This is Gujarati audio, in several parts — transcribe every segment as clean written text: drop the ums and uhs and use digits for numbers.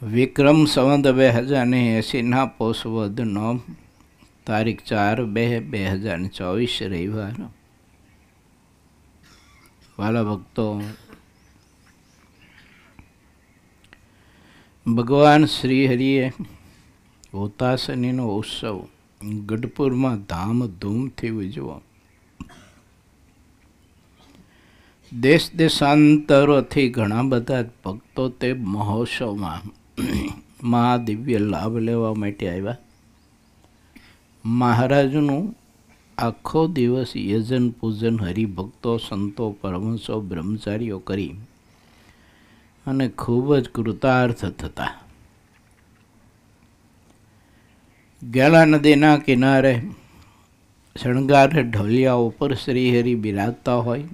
વિક્રમ સંવત 2080 પોષ વદ 9 તારીખ 4/2/2024 રવિવાર. વાલા ભક્તો, ભગવાન શ્રી હરિએ હોતાશનીનો ઉત્સવ ગઢપુરમાં ધામધૂમથી ઉજવો. દેશ દેશાંતરોથી ઘણા બધા ભક્તો તે મહોત્સવમાં મહાદિવ્ય લાભ લેવા માટે આવ્યા. મહારાજનું આખો દિવસ યજન પૂજન હરિભક્તો, સંતો, પરમહંસો, બ્રહ્મચારીઓ કરી અને ખૂબ જ કૃતાર્થ થતા. ગેલા નદીના કિનારે શણગાર ઢોલિયા ઉપર શ્રીહરિ બિરાજતા હોય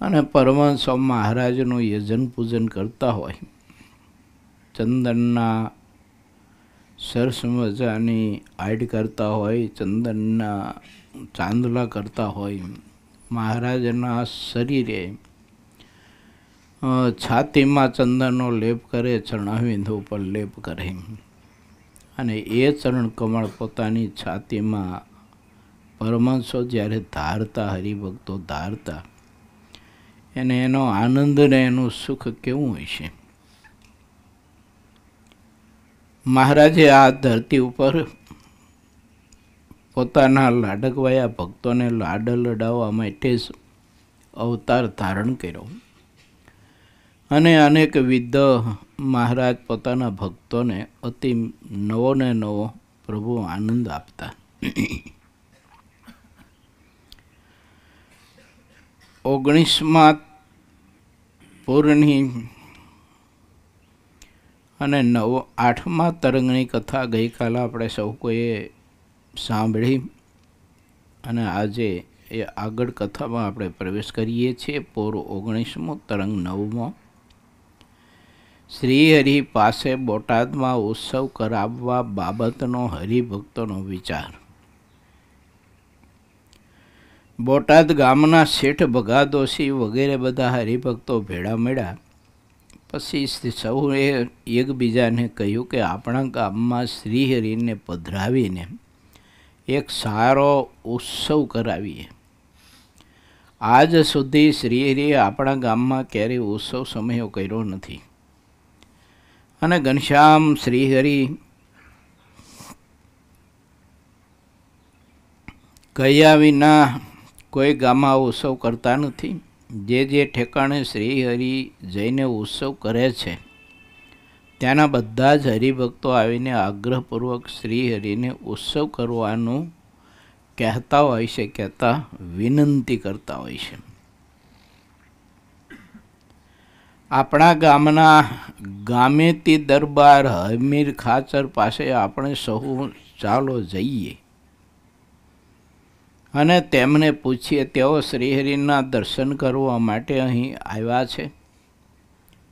અને પરમહંસો મહારાજનું યજન પૂજન કરતા હોય. ચંદનના સરસ મજાની આડ કરતા હોય, ચંદનના ચાંદલા કરતા હોય. મહારાજના શરીરે છાતીમાં ચંદનનો લેપ કરે, ચરણાવિંદ ઉપર લેપ કરે અને એ ચરણ કમળ પોતાની છાતીમાં પરમહંસો જ્યારે ધારતા, હરિભક્તો ધારતા, એને એનો આનંદ ને એનું સુખ કેવું હોય છે. મહારાજે આ ધરતી ઉપર પોતાના લાડકવાયા ભક્તોને લાડ લડાવવા માટે જ અવતાર ધારણ કર્યો અને અનેકવિધ મહારાજ પોતાના ભક્તોને અતિ નવો ને નવો પ્રભુ આનંદ આપતા. 19મા પૂરની અને 8મા તરંગની કથા ગઈકાલે આપણે સૌ કોઈએ સાંભળી અને આજે એ આગળ કથામાં આપણે પ્રવેશ કરીએ છીએ. પૂર 19મો, તરંગ 9મો. શ્રીહરિ પાસે બોટાદમાં ઉત્સવ કરાવવા બાબતનો હરિભક્તોનો વિચાર. બોટાદ ગામના શેઠ ભગાદોશી વગેરે બધા હરિભક્તો ભેળા મળ્યા. પછી સૌએ એકબીજાને કહ્યું કે આપણા ગામમાં શ્રીહરિને પધરાવીને એક સારો ઉત્સવ કરાવીએ. આજ સુધી શ્રીહરિએ આપણા ગામમાં ક્યારેય ઉત્સવ સમયો કર્યો નથી અને ઘનશ્યામ શ્રીહરિ કહ્યા વિના કોઈ ગામમાં ઉત્સવ કરતા નથી. જે જે ઠેકાણે શ્રીહરિ જઈને ઉત્સવ કરે છે ત્યાંના બધા જ હરિભક્તો આવીને આગ્રહપૂર્વક શ્રીહરિને ઉત્સવ કરવાનું કહેતા હોય છે, કહેતા વિનંતી કરતા હોય છે. આપણા ગામના ગામેતી દરબાર હમીર ખાચર પાસે આપણે સહુ ચાલો જઈએ અને તેમને પૂછીએ. તેઓ શ્રીહરિના દર્શન કરવા માટે અહીં આવ્યા છે.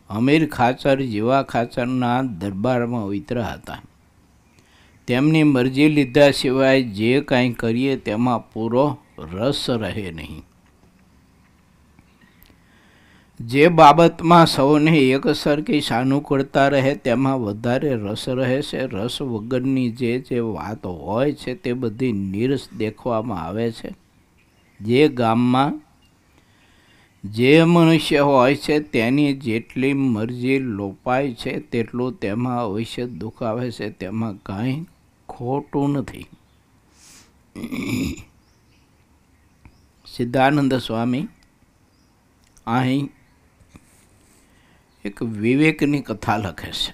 હમીર ખાચર જીવા ખાચરના દરબારમાં ઉતર્યા હતા. તેમની મરજી લીધા સિવાય જે કાંઈ કરીએ તેમાં પૂરો રસ રહે નહીં. જે બાબતમાં સૌને એક સરખી સાનુકૂળતા રહે તેમાં વધારે રસ રહે છે. રસ વગરની જે વાત હોય છે તે બધી નીરસ દેખવામાં આવે છે. જે ગામમાં જે મનુષ્ય હોય છે તેની જેટલી મરજી લોપાય છે તેટલું તેમાં અવશ્ય દુઃખ આવે છે. તેમાં કાંઈ ખોટું નથી. સિદ્ધાનંદ સ્વામી અહીં એક વિવેકની કથા લખે છે.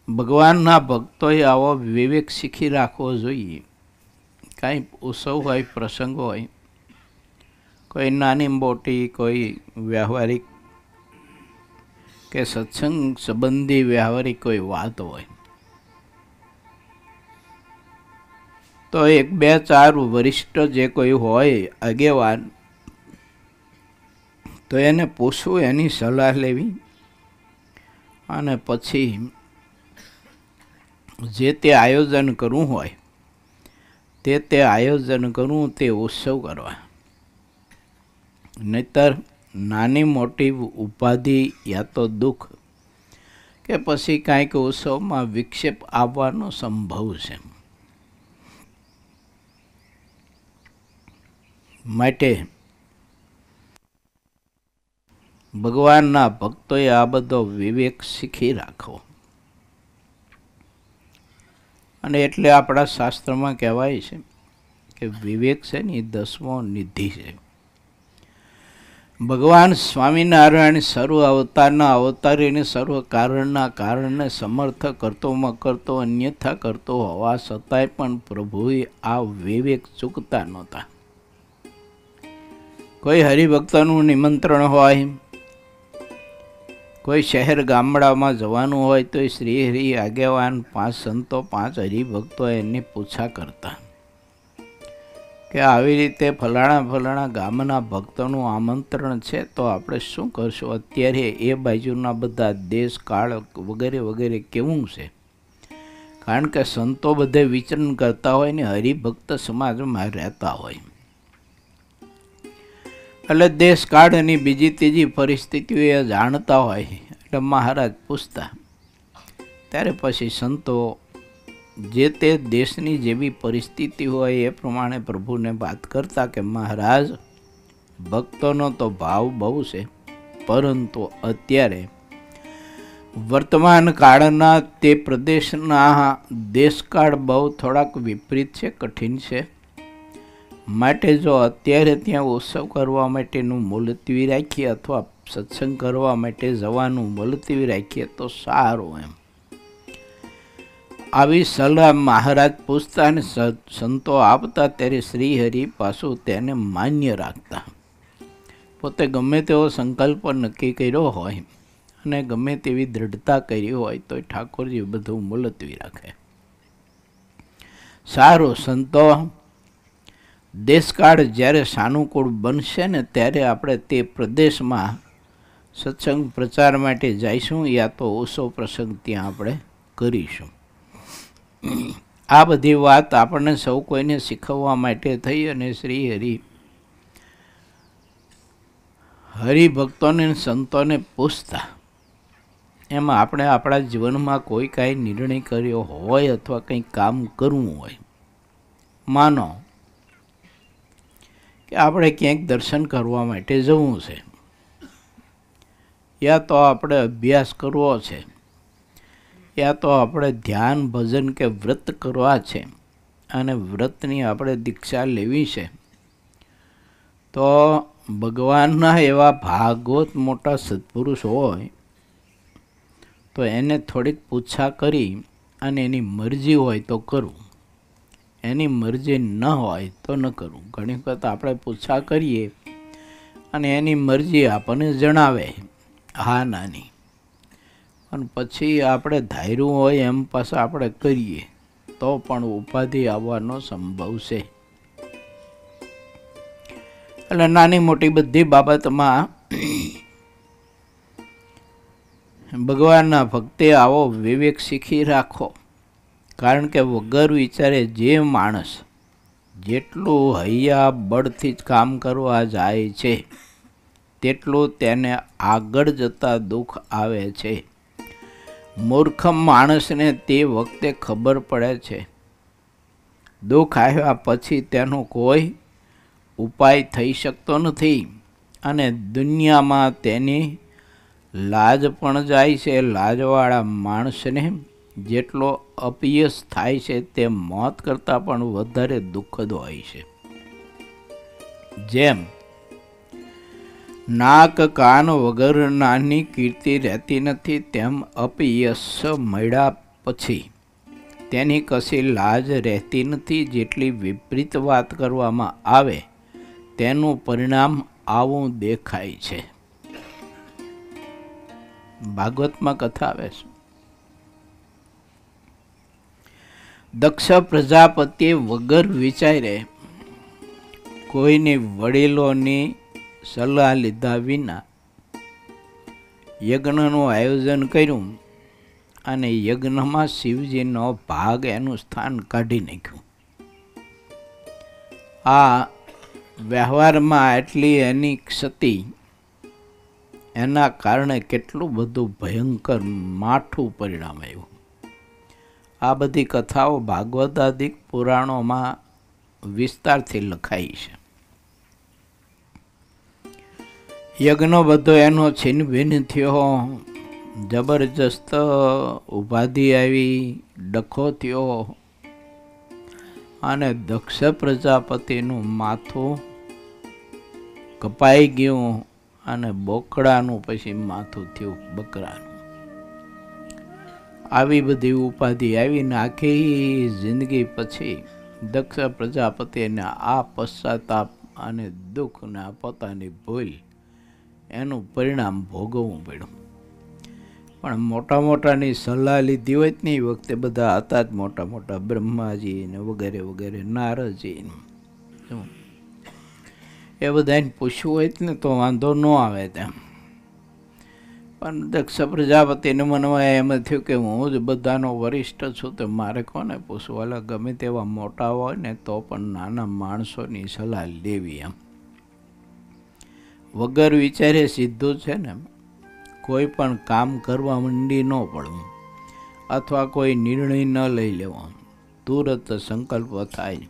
ભગવાનના ભક્તોએ આવો વિવેક શીખી રાખવો જોઈએ. કાંઈ ઉત્સવ હોય, પ્રસંગ હોય, કોઈ નાની મોટી, કોઈ વ્યવહારિક કે સત્સંગ સંબંધી વ્યવહારિક કોઈ વાત હોય તો 1-2-4 વરિષ્ઠ જે કોઈ હોય આગેવાન, તો એને પૂછવું, એની સલાહ લેવી અને પછી જે તે આયોજન કરવું હોય તે આયોજન કરવું, તે ઉત્સવ કરવા. નહીતર નાની મોટી ઉપાધિ યા તો દુઃખ કે પછી કાંઈક ઉત્સવમાં વિક્ષેપ આવવાનો સંભવ છે. માટે ભગવાનના ભક્તોએ આ બધો વિવેક શીખી રાખવો. અને એટલે આપણા શાસ્ત્રમાં કહેવાય છે કે વિવેક છે ને એ 10મો નિધિ છે. ભગવાન સ્વામિનારાયણ સર્વ અવતારના અવતારીને સર્વ કારણના કારણને સમર્થ કરતોમાં કરતો અન્યથા કરતો હોવા છતાંય પણ પ્રભુએ આ વિવેક ચૂકતા નહોતા. કોઈ હરિભક્તનું નિમંત્રણ હોય, કોઈ શહેર ગામડામાં જવાનું હોય તો શ્રી હરિ આગેવાન 5 સંતો 5 હરિભક્તો એની પૂછા કરતા કે આવી રીતે ફલાણા ગામના ભક્તોનું આમંત્રણ છે તો આપણે શું કરશું? અત્યારે એ બાજુના બધા દેશ કાળ વગેરે વગેરે કેવું છે? કારણ કે સંતો બધે વિચરણ કરતા હોય ને હરિભક્ત સમાજમાં રહેતા હોય, એટલે દેશ કાળની બીજી ત્રીજી પરિસ્થિતિઓ એ જાણતા હોય. એટલે મહારાજ પૂછતા, ત્યારે પછી સંતો જે તે દેશની જેવી પરિસ્થિતિ હોય એ પ્રમાણે પ્રભુને વાત કરતા કે મહારાજ, ભક્તોનો તો ભાવ બહુ છે, પરંતુ અત્યારે વર્તમાન કાળના તે પ્રદેશના દેશકાળ બહુ થોડાક વિપરીત છે, કઠિન છે. માટે જો અત્યારે ત્યાં ઉત્સવ કરવા માટેનું મુલતવી રાખીએ અથવા સત્સંગ કરવા માટે જવાનું મુલતવી રાખીએ તો સારું એમ. આવી સલાહ મહારાજ પૂછતા અને સંતો આપતા ત્યારે શ્રી હરિ પાછું તેને માન્ય રાખતા. પોતે ગમે તેવો સંકલ્પ નક્કી કર્યો હોય અને ગમે તેવી દ્રઢતા કરી હોય તો ઠાકોરજી બધું મુલતવી રાખે. સારું, સંતો દેશકાળ જ્યારે સાનુકૂળ બનશે ને ત્યારે આપણે તે પ્રદેશમાં સત્સંગ પ્રચાર માટે જઈશું યા તો ઉત્સવ પ્રસંગ ત્યાં આપણે કરીશું. આ બધી વાત આપણને સૌ કોઈને શીખવવા માટે થઈ અને શ્રી હરિભક્તોને સંતોને પૂછતા. એમાં આપણે આપણા જીવનમાં કોઈ કાંઈ નિર્ણય કર્યો હોય અથવા કંઈ કામ કરવું હોય, માનો કે આપણે ક્યાંક દર્શન કરવા માટે જવું છે, યા તો આપણે અભ્યાસ કરવો છે, યા તો આપણે ધ્યાન ભજન કે વ્રત કરવા છે અને વ્રતની આપણે દીક્ષા લેવી છે, તો ભગવાનના એવા ભાગવત મોટા સત્પુરુષ હોય તો એને થોડીક પૂછા કરી અને એની મરજી હોય તો કરવું, એની મરજી ન હોય તો ન કરવું. ઘણી વખત આપણે પૂછા કરીએ અને એની મરજી આપણને જણાવે હા નાની, અને પછી આપણે ધાર્યું હોય એમ પાછા આપણે કરીએ તો પણ ઉપાધિ આવવાનો સંભવ છે. એટલે નાની મોટી બધી બાબતમાં ભગવાનના ભક્તે આવો વિવેક શીખી રાખો. કારણ કે વગર વિચારે જે માણસ જેટલું હૈયા બળથી જ કામ કરવા જાય છે તેટલું તેને આગળ જતાં દુઃખ આવે છે. મૂર્ખ માણસને તે વખતે ખબર પડે છે. દુઃખ આવ્યા પછી તેનો કોઈ ઉપાય થઈ શકતો નથી અને દુનિયામાં તેની લાજ પણ જાય છે. લાજવાળા માણસને જેટલો અપયશ થાય છે તે મોત કરતાં પણ વધારે દુઃખદ હોય છે. જેમ નાક કાન વગર નાની કીર્તિ રહેતી નથી, તેમ અપયશ મળ્યા પછી તેની કશી લાજ રહેતી નથી. જેટલી વિપરીત વાત કરવામાં આવે તેનું પરિણામ આવું દેખાય છે. ભાગવતમાં કથા આવે છે, દક્ષ પ્રજાપતિએ વગર વિચારે કોઈની વડીલોની સલાહ લીધા વિના યજ્ઞનું આયોજન કર્યું અને યજ્ઞમાં શિવજીનો ભાગ એનું સ્થાન કાઢી નાખ્યું. આ વ્યવહારમાં એટલી એની ક્ષતિ એના કારણે કેટલું બધું ભયંકર માઠું પરિણામ આવ્યું. આ બધી કથાઓ ભાગવતાદિક પુરાણોમાં વિસ્તારથી લખાઈ છે. યજ્ઞ બધો એનો છીનભીન થયો, જબરજસ્ત ઉપાધિ આવી, ડખો થયો અને દક્ષ પ્રજાપતિનું માથું કપાઈ ગયું અને બોકડાનું પછી માથું થયું બકરાનું. આવી બધી ઉપાધિ આવીને આખી જિંદગી પછી દક્ષ પ્રજાપતિને આ પશ્ચાતાપ અને દુઃખને પોતાની ભૂલ એનું પરિણામ ભોગવવું પડ્યું. પણ મોટા મોટાની સલાહ લીધી હોય ને એ વખતે બધા હતા જ મોટા મોટા, બ્રહ્માજી ને વગેરે વગેરે, નારદજી એ બધાને પૂછવું હોય ને તો વાંધો ન આવે તેમ. પણ દક્ષ પ્રજાપતિને મનમાં એમ થયું કે હું જ બધાનો વરિષ્ઠ છું તો મારે કોને પૂછવું, એટલે ગમે તેવા મોટા હોય ને તો પણ નાના માણસોની સલાહ લેવી. એમ વગર વિચારે સીધું છે ને કોઈ પણ કામ કરવા મંડી ન પડવું અથવા કોઈ નિર્ણય ન લઈ લેવો, તુરત સંકલ્પ થાય.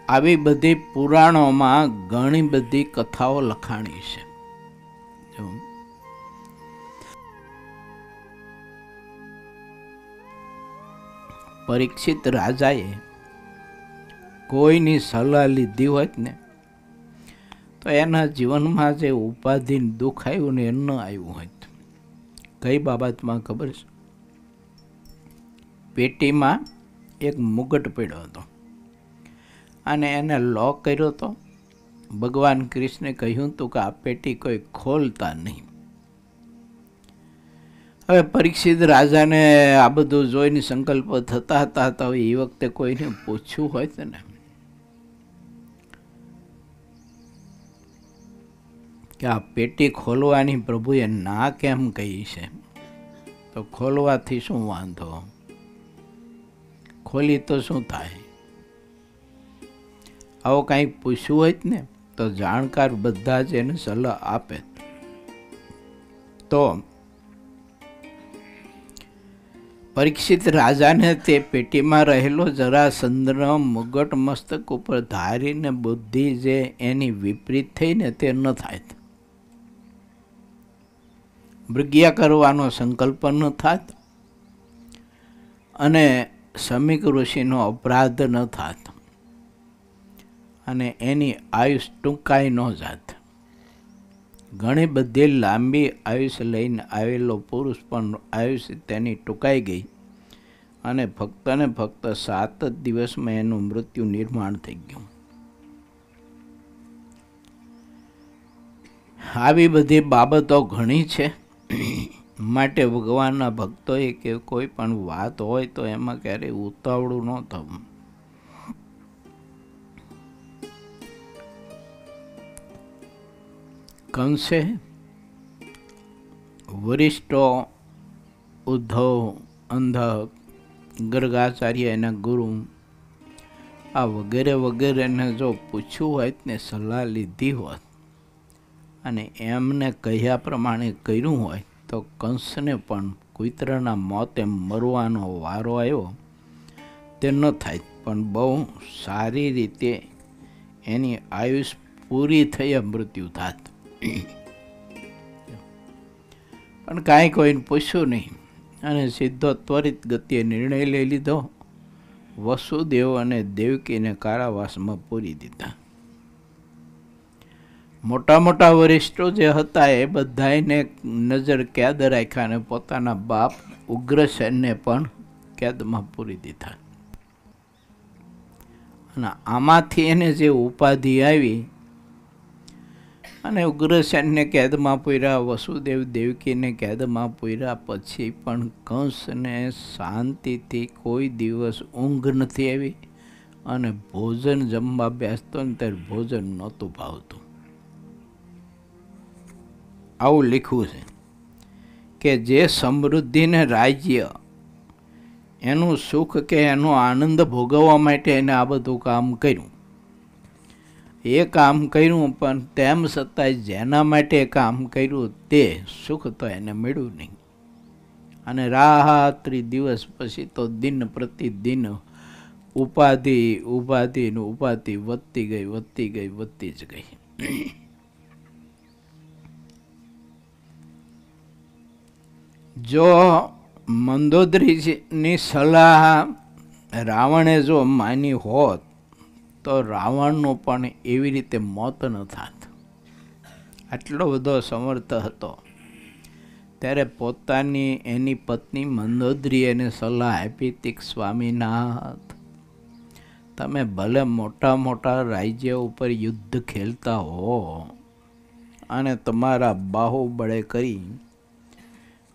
આવી બધી પુરાણોમાં ઘણી બધી કથાઓ લખાણી છે. પરીક્ષિત રાજાએ કોઈની સલાહ લીધી હોત ને તો એના જીવનમાં જે ઉપાધિ દુઃખ આવ્યું ને એ ન આવ્યું હોત. કઈ બાબતમાં ખબર છે? પેટીમાં એક મુગટ પડ્યો હતો અને એને લોક કર્યો હતો. ભગવાન કૃષ્ણે કહ્યું હતું કે આ પેટી કોઈ ખોલતા નહીં. હવે પરીક્ષિત રાજાને આ બધું જોઈને સંકલ્પ થતા હતા તો એ વખતે કોઈને પૂછ્યું હોય ને કે આ પેટી ખોલવાની પ્રભુએ ના કેમ કહી છે, તો ખોલવાથી શું વાંધો, ખોલી તો શું થાય, આવો કંઈક પૂછવું હોય ને તો જાણકાર બધા જ એને સલાહ આપે. તો પરીક્ષિત રાજાને તે પેટીમાં રહેલો જરાસંધનો મુગટ મસ્તક ઉપર ધારીને બુદ્ધિ જે એની વિપરીત થઈને તે ન થાય, મૃગ્યા કરવાનો સંકલ્પ ન થાત અને સમીક ઋષિનો અપરાધ ન થાત અને એની આયુષ ટૂંકાઈ ન જાત. ઘણી બધી લાંબી આયુષ લઈને આવેલો પુરુષ પણ આયુષ તેની ટૂંકાઈ ગઈ અને ફક્ત ને ફક્ત 7 જ દિવસમાં એનું મૃત્યુ નિર્માણ થઈ ગયું. આવી બધી બાબતો ઘણી છે. માટે ભગવાનના ભક્તોએ કે કોઈ પણ વાત હોય તો એમાં ક્યારેય ઉતાવળું ન થવું. કંસે વરિષ્ઠો ઉદ્ધવ, અંધક, ગર્ગાચાર્ય એના ગુરુ આ વગેરે વગેરેને જો પૂછ્યું હોય ને સલાહ લીધી હોત અને એમને કહ્યા પ્રમાણે કર્યું હોય તો કંસને પણ કુતરાના મોતે મરવાનો વારો આવ્યો તે ન થાય, પણ બહુ સારી રીતે એની આયુષ પૂરી થઈ મૃત્યુ થાત. પણ કાંઈ કોઈને પૂછ્યું નહીં અને સીધો ત્વરિત ગતિએ નિર્ણય લઈ લીધો. વસુદેવ અને દેવકીને કારાવાસમાં પૂરી દીધા. મોટા મોટા વરિષ્ઠો જે હતા એ બધાને નજર કેદ રાખ્યા અને પોતાના બાપ ઉગ્રસેનને પણ કેદમાં પૂરી દીધા. અને આમાંથી એને જે ઉપાધિ આવી અને ઉગ્રસેનને કેદમાં પૂર્યા, વસુદેવ દેવકીને કેદમાં પૂર્યા પછી પણ કંસને શાંતિથી કોઈ દિવસ ઊંઘ નથી આવી અને ભોજન જમવા બેસતો ને ત્યારે ભોજન નહોતું ભાવતું. આવું લખ્યું છે કે જે સમૃદ્ધિને રાજ્ય એનું સુખ કે એનો આનંદ ભોગવવા માટે એને આ બધું કામ કર્યું. એ કામ કર્યું પણ તેમ છતાંય જેના માટે કામ કર્યું તે સુખ તો એને મળ્યું નહીં. અને રાત્રિ દિવસ પછી તો દિન પ્રતિદિન ઉપાધિ વધતી જ ગઈ. જો મંદોદરીની સલાહ રાવણે જો માની હોત તો રાવણનું પણ એવી રીતે મોત ન થાત. આટલો બધો સમર્થ હતો. ત્યારે પોતાની એની પત્ની મંદોદરીએ એને સલાહ આપી હતી, સ્વામીનાથ, તમે ભલે મોટા મોટા રાજ્ય ઉપર યુદ્ધ ખેલતા હો અને તમારા બાહુબળે કરી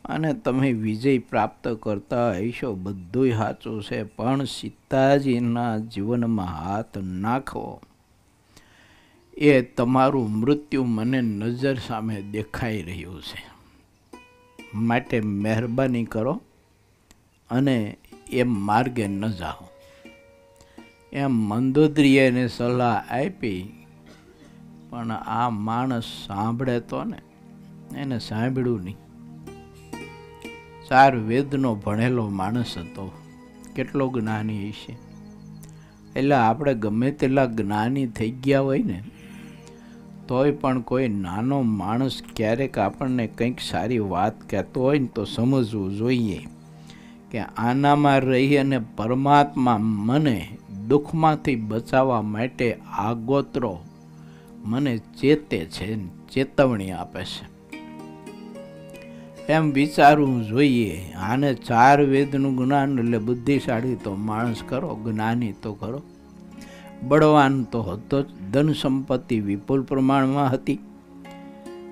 અને તમે વિજય પ્રાપ્ત કરતા હશો, બધું સાચું છે, પણ સીતાજીના જીવનમાં હાથ નાખો એ તમારું મૃત્યુ મને નજર સામે દેખાઈ રહ્યું છે. માટે મહેરબાની કરો અને એ માર્ગે ન જાઓ. એમ મંદોદરીએ એને સલાહ આપી. પણ આ માણસ સાંભળે તો ને, એને સાંભળ્યું નહીં. 4 વેદનો ભણેલો માણસ હતો, કેટલો જ્ઞાની હશે. એટલે આપણે ગમે તેટલા જ્ઞાની થઈ ગયા હોય ને તોય પણ કોઈ નાનો માણસ ક્યારેક આપણને કંઈક સારી વાત કહેતો હોય ને તો સમજવું જોઈએ કે આનામાં રહી અને પરમાત્મા મને દુઃખમાંથી બચાવવા માટે આગોતરો મને ચેતે છે, ચેતવણી આપે છે, એમ વિચારવું જોઈએ. આને 4 વેદનું જ્ઞાન એટલે બુદ્ધિશાળી તો માણસ કરો, જ્ઞાની તો ખરો. બળવાન તો હતો જ, ધન સંપત્તિ વિપુલ પ્રમાણમાં હતી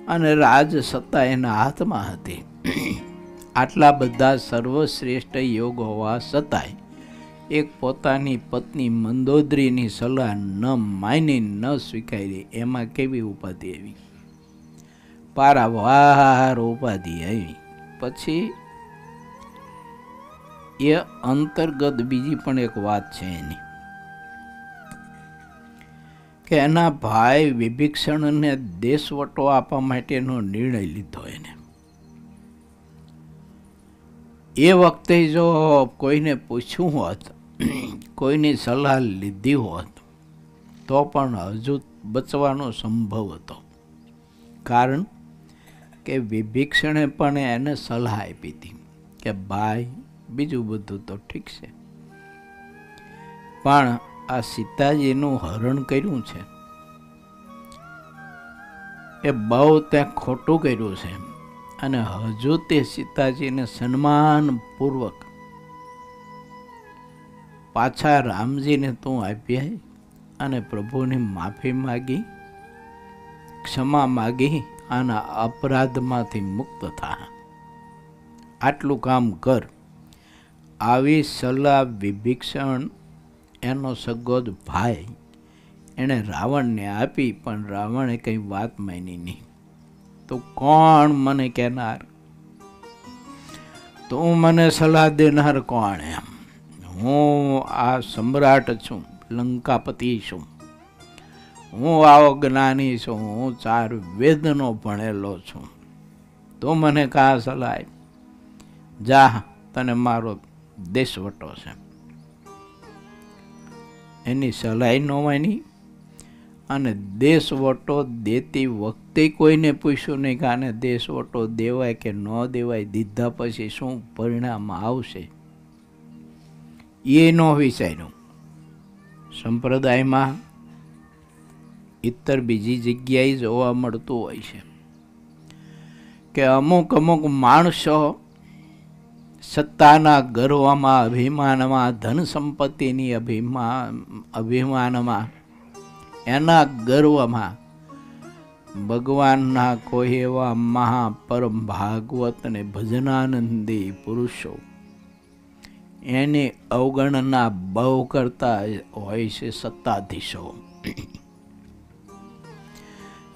અને રાજ સત્તા એના હાથમાં હતી. આટલા બધા સર્વશ્રેષ્ઠ યોગ હોવા છતાંય એક પોતાની પત્ની મંદોદરીની સલાહ ન માની, ન સ્વીકારી, એમાં કેવી ઉપાધિ આવી? પારાવાર ઉપાધિ આવી. પછી એ અંતર્ગત બીજી પણ એક વાત છે એની, કે એના ભાઈ વિભીષણને દેશવટો આપવા માટેનો નિર્ણય લીધો એને. એ વખતે જો કોઈને પૂછ્યું હોત, કોઈની સલાહ લીધી હોત તો પણ હજુ બચવાનો સંભવ હતો. કારણ કે વિભીષણે પણ એને સલાહ આપી હતી કે ભાઈ બીજું બધું તો ઠીક છે, પણ આ સીતાજીનું હરણ કર્યું છે એ બહુ ત્યાં ખોટું કર્યું છે. અને હજુ તે સીતાજીને સન્માનપૂર્વક પાછા રામજીને તું આપ્યા અને પ્રભુની માફી માગી, ક્ષમા માગી, આના અપરાધમાંથી મુક્ત થા, આટલું કામ કર. આવી સલાહ વિભીષણ એનો સગોદ ભાઈ એણે રાવણને આપી, પણ રાવણે કંઈ વાત માની નહીં. તો કોણ મને કહેનાર? તું મને સલાહ દેનાર કોણ? એમ હું આ સમ્રાટ છું, લંકાપતિ છું, હું આવો જ્ઞાની છું, હું 4 વેદનો ભણેલો છું, તું મને કા સલાહ? જા, તને મારો દેશવટો છે. એની સલાહ ન માની અને દેશવટો દેતી વખતે કોઈને પૂછ્યું નહીં કે આને દેશવટો દેવાય કે ન દેવાય, દીધા પછી શું પરિણામ આવશે એ ન વિચાર્યું. સંપ્રદાયમાં ઇતર બીજી જગ્યાએ જોવા મળતું હોય છે કે અમુક માણસો સત્તાના ગર્વમાં, અભિમાનમાં, ધન સંપત્તિની અભિમાનમાં, એના ગર્વમાં ભગવાનના કોઈ એવા મહાપરમ ભાગવત અને ભજનાનંદી પુરુષો એની અવગણના બહુ કરતા હોય છે સત્તાધીશો.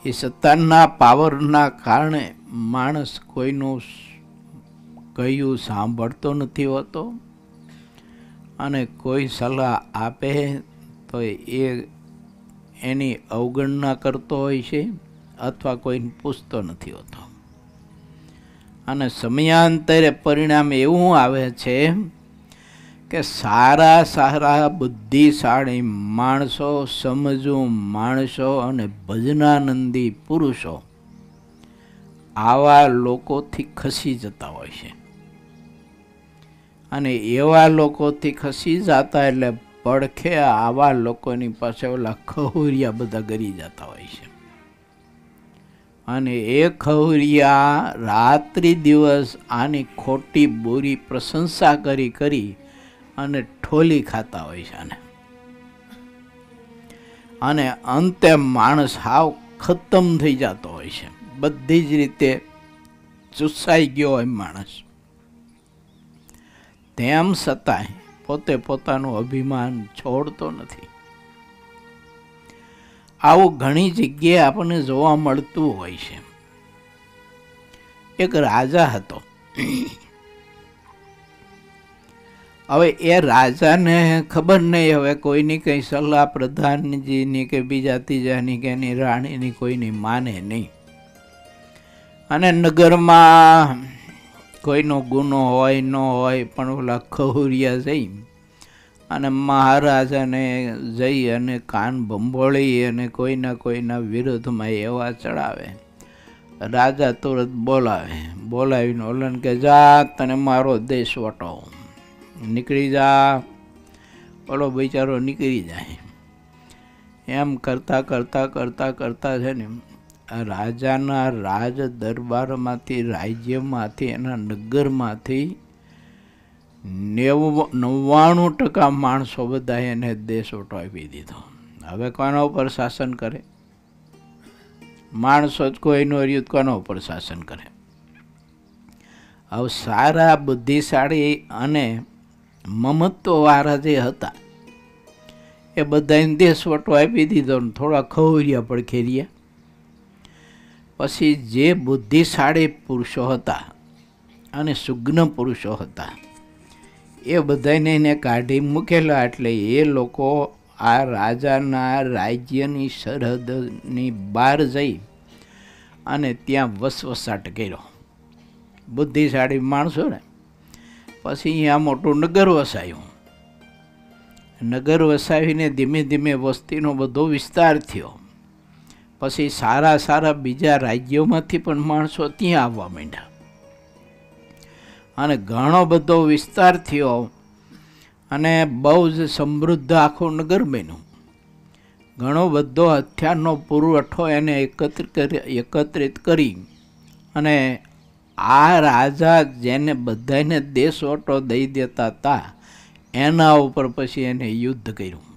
એ સત્તાના પાવરના કારણે માણસ કોઈનું કહ્યું સાંભળતો નથી હોતો અને કોઈ સલાહ આપે તો એની અવગણના કરતો હોય છે અથવા કોઈને પૂછતો નથી હોતો. અને સમયાંતરે પરિણામ એવું આવે છે કે સારા સારા બુદ્ધિશાળી માણસો, સમજુ માણસો અને ભજનાનંદી પુરુષો આવા લોકોથી ખસી જતા હોય છે. અને એવા લોકોથી ખસી જતા એટલે પડખે આવા લોકોની પાસે ઓલા ખહુરિયા બધા ગરી જતા હોય છે. અને એ ખહુરિયા રાત્રિ દિવસ આની ખોટી બોરી પ્રશંસા કરી કરી અને ઠોલી ખાતા હોય છે. અને અંતે માણસ હાવ ખતમ થઈ જતો હોય છે, બધી જ રીતે ચૂસાઈ ગયો હોય માણસ. તેમ છતાંય પોતે પોતાનું અભિમાન છોડતો નથી. આવું ઘણી જગ્યાએ આપણને જોવા મળતું હોય છે. એક રાજા હતો. હવે એ રાજાને ખબર નહીં, હવે કોઈની કંઈ સલાહ પ્રધાનજીની કે બીજા ત્રીજાની કે એની રાણીની કોઈની માને નહીં. અને નગરમાં કોઈનો ગુનો હોય ન હોય, પણ ઓલા ખહુરિયા જઈ અને મહારાજાને જઈ અને કાન ભંભોળી અને કોઈના વિરોધમાં એવા ચડાવે. રાજા તુરત બોલાવીને ઓલાને કે જા, તને મારો દેશ વટો, નીકળી જા. ઓલો બિચારો નીકળી જાય. એમ કરતાં કરતાં કરતાં કરતાં છે ને રાજાના રાજ દરબારમાંથી, રાજ્યમાંથી, એના નગરમાંથી 99% માણસો બધા એને દેશ વટાવી દીધો. હવે કોના ઉપર શાસન કરે? માણસો જ કોઈનો રહ્યું, કોના ઉપર શાસન કરે? હવે સારા બુદ્ધિશાળી અને મમત્વવાળા જે હતા એ બધાને દેશ વટો આપી દીધો ને થોડા ખવરિયા પડખે રહ્યા. પછી જે બુદ્ધિશાળી પુરુષો હતા અને સુજ્ઞ પુરુષો હતા એ બધાને એને કાઢી મૂકેલા. એટલે એ લોકો આ રાજાના રાજ્યની સરહદની બહાર જઈ અને ત્યાં વસવસાટ કર્યો. બુદ્ધિશાળી માણસો ને પછી અહીંયા મોટું નગર વસાયું. નગર વસાવીને ધીમે ધીમે વસ્તીનો બધો વિસ્તાર થયો. પછી સારા સારા બીજા રાજ્યોમાંથી પણ માણસો ત્યાં આવવા માંડ્યા અને ઘણો બધો વિસ્તાર થયો અને બહુ જ સમૃદ્ધ આખું નગર બન્યું. ઘણો બધો હથિયારનો પુરવઠો એને એકત્રિત કરી અને આ રાજા જેને બધાને દેશ વટો દઈ દેતા હતા એના ઉપર પછી એને યુદ્ધ કર્યું.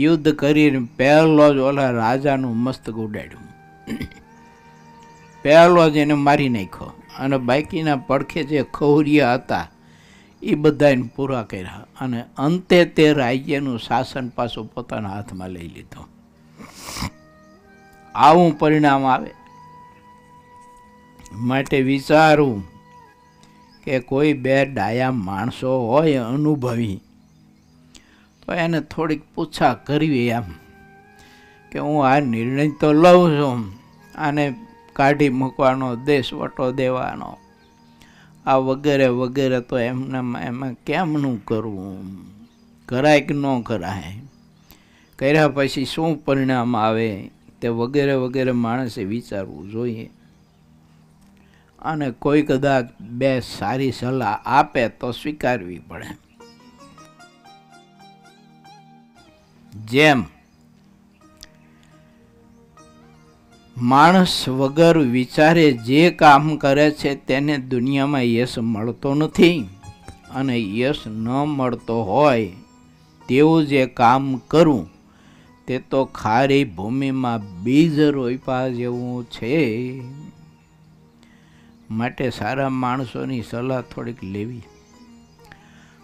યુદ્ધ કરીને પહેલો જ ઓલા રાજાનું મસ્તક ઉડાડ્યું. પહેલો જ એને મારી નાખ્યો અને બાકીના પડખે જે ખવરિયા હતા એ બધાને પૂરા કર્યા અને અંતે તે રાજ્યનું શાસન પાછું પોતાના હાથમાં લઈ લીધું. આવું પરિણામ આવે. માટે વિચારવું કે કોઈ બે ડાયા માણસો હોય અનુભવી તો એને થોડીક પૂછા કરવી એમ કે હું આ નિર્ણય તો લઉં છું, આને કાઢી મૂકવાનો, દેશ વટો દેવાનો, આ વગેરે વગેરે, તો એમાં કેમનું કરવું? કરાય કે ન કરાય? કર્યા પછી શું પરિણામ આવે તે વગેરે વગેરે માણસે વિચારવું જોઈએ. અને કોઈ કદાચ બે સારી સલાહ આપે તો સ્વીકારવી પડે. જેમ માણસ વગર વિચારે જે કામ કરે છે તેને દુનિયામાં યશ મળતો નથી, અને યશ ન મળતો હોય તેવું જે કામ કરવું તે તો ખારી ભૂમિમાં બીજ રોપ્યા જેવું છે. માટે સારા માણસોની સલાહ થોડીક લેવી.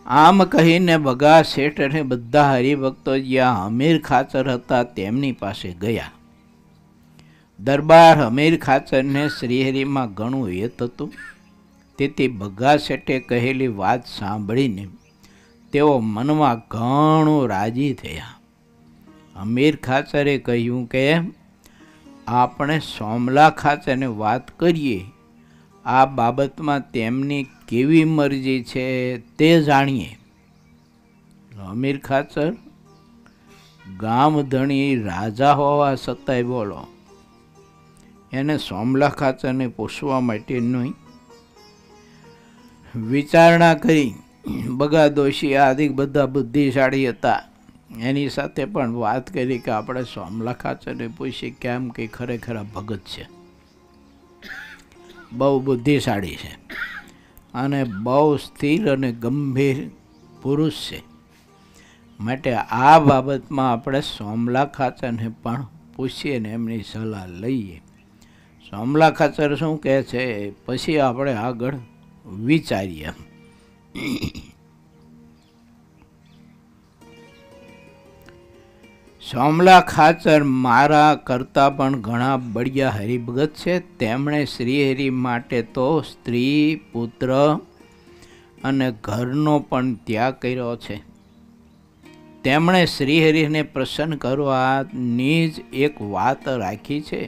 આમ કહીને ભગા શેઠ અને બધા હરિભક્તો જ્યાં હમીર ખાચર હતા તેમની પાસે ગયા. દરબાર હમીર ખાચરને શ્રીહરિમાં ઘણું હેત હતું, તેથી ભગા શેઠે કહેલી વાત સાંભળીને તેઓ મનમાં ઘણું રાજી થયા. અમીર ખાચરે કહ્યું કે આપણે સોમલા ખાચરને વાત કરીએ, આ બાબતમાં તેમની કેવી મરજી છે તે જાણીએ. અમીર ખાચર ગામ ધણી રાજા હોવા છતાંય બોલો, એને સોમલા ખાચરને પૂછવા માટેની વિચારણા કરી. બગાદોશી આદિ બધા બુદ્ધિશાળી હતા, એની સાથે પણ વાત કરી કે આપણે સોમલા ખાચરને પૂછીએ કેમ કે ખરેખર ભગત છે, બહુ બુદ્ધિશાળી છે અને બહુ સ્થિર અને ગંભીર પુરુષ છે. માટે આ બાબતમાં આપણે સોમલા ખાચરને પણ પૂછીએ ને એમની સલાહ લઈએ. સોમલા ખાચર શું કહે છે પછી આપણે આગળ વિચારીએ. સોમલા ખાચર મારા કરતાં પણ ઘણા બળિયા હરિભગત છે. તેમણે શ્રીહરિ માટે તો સ્ત્રી, પુત્ર અને ઘરનો પણ ત્યાગ કર્યો છે. તેમણે શ્રીહરિને પ્રસન્ન કરવાની જ એક વાત રાખી છે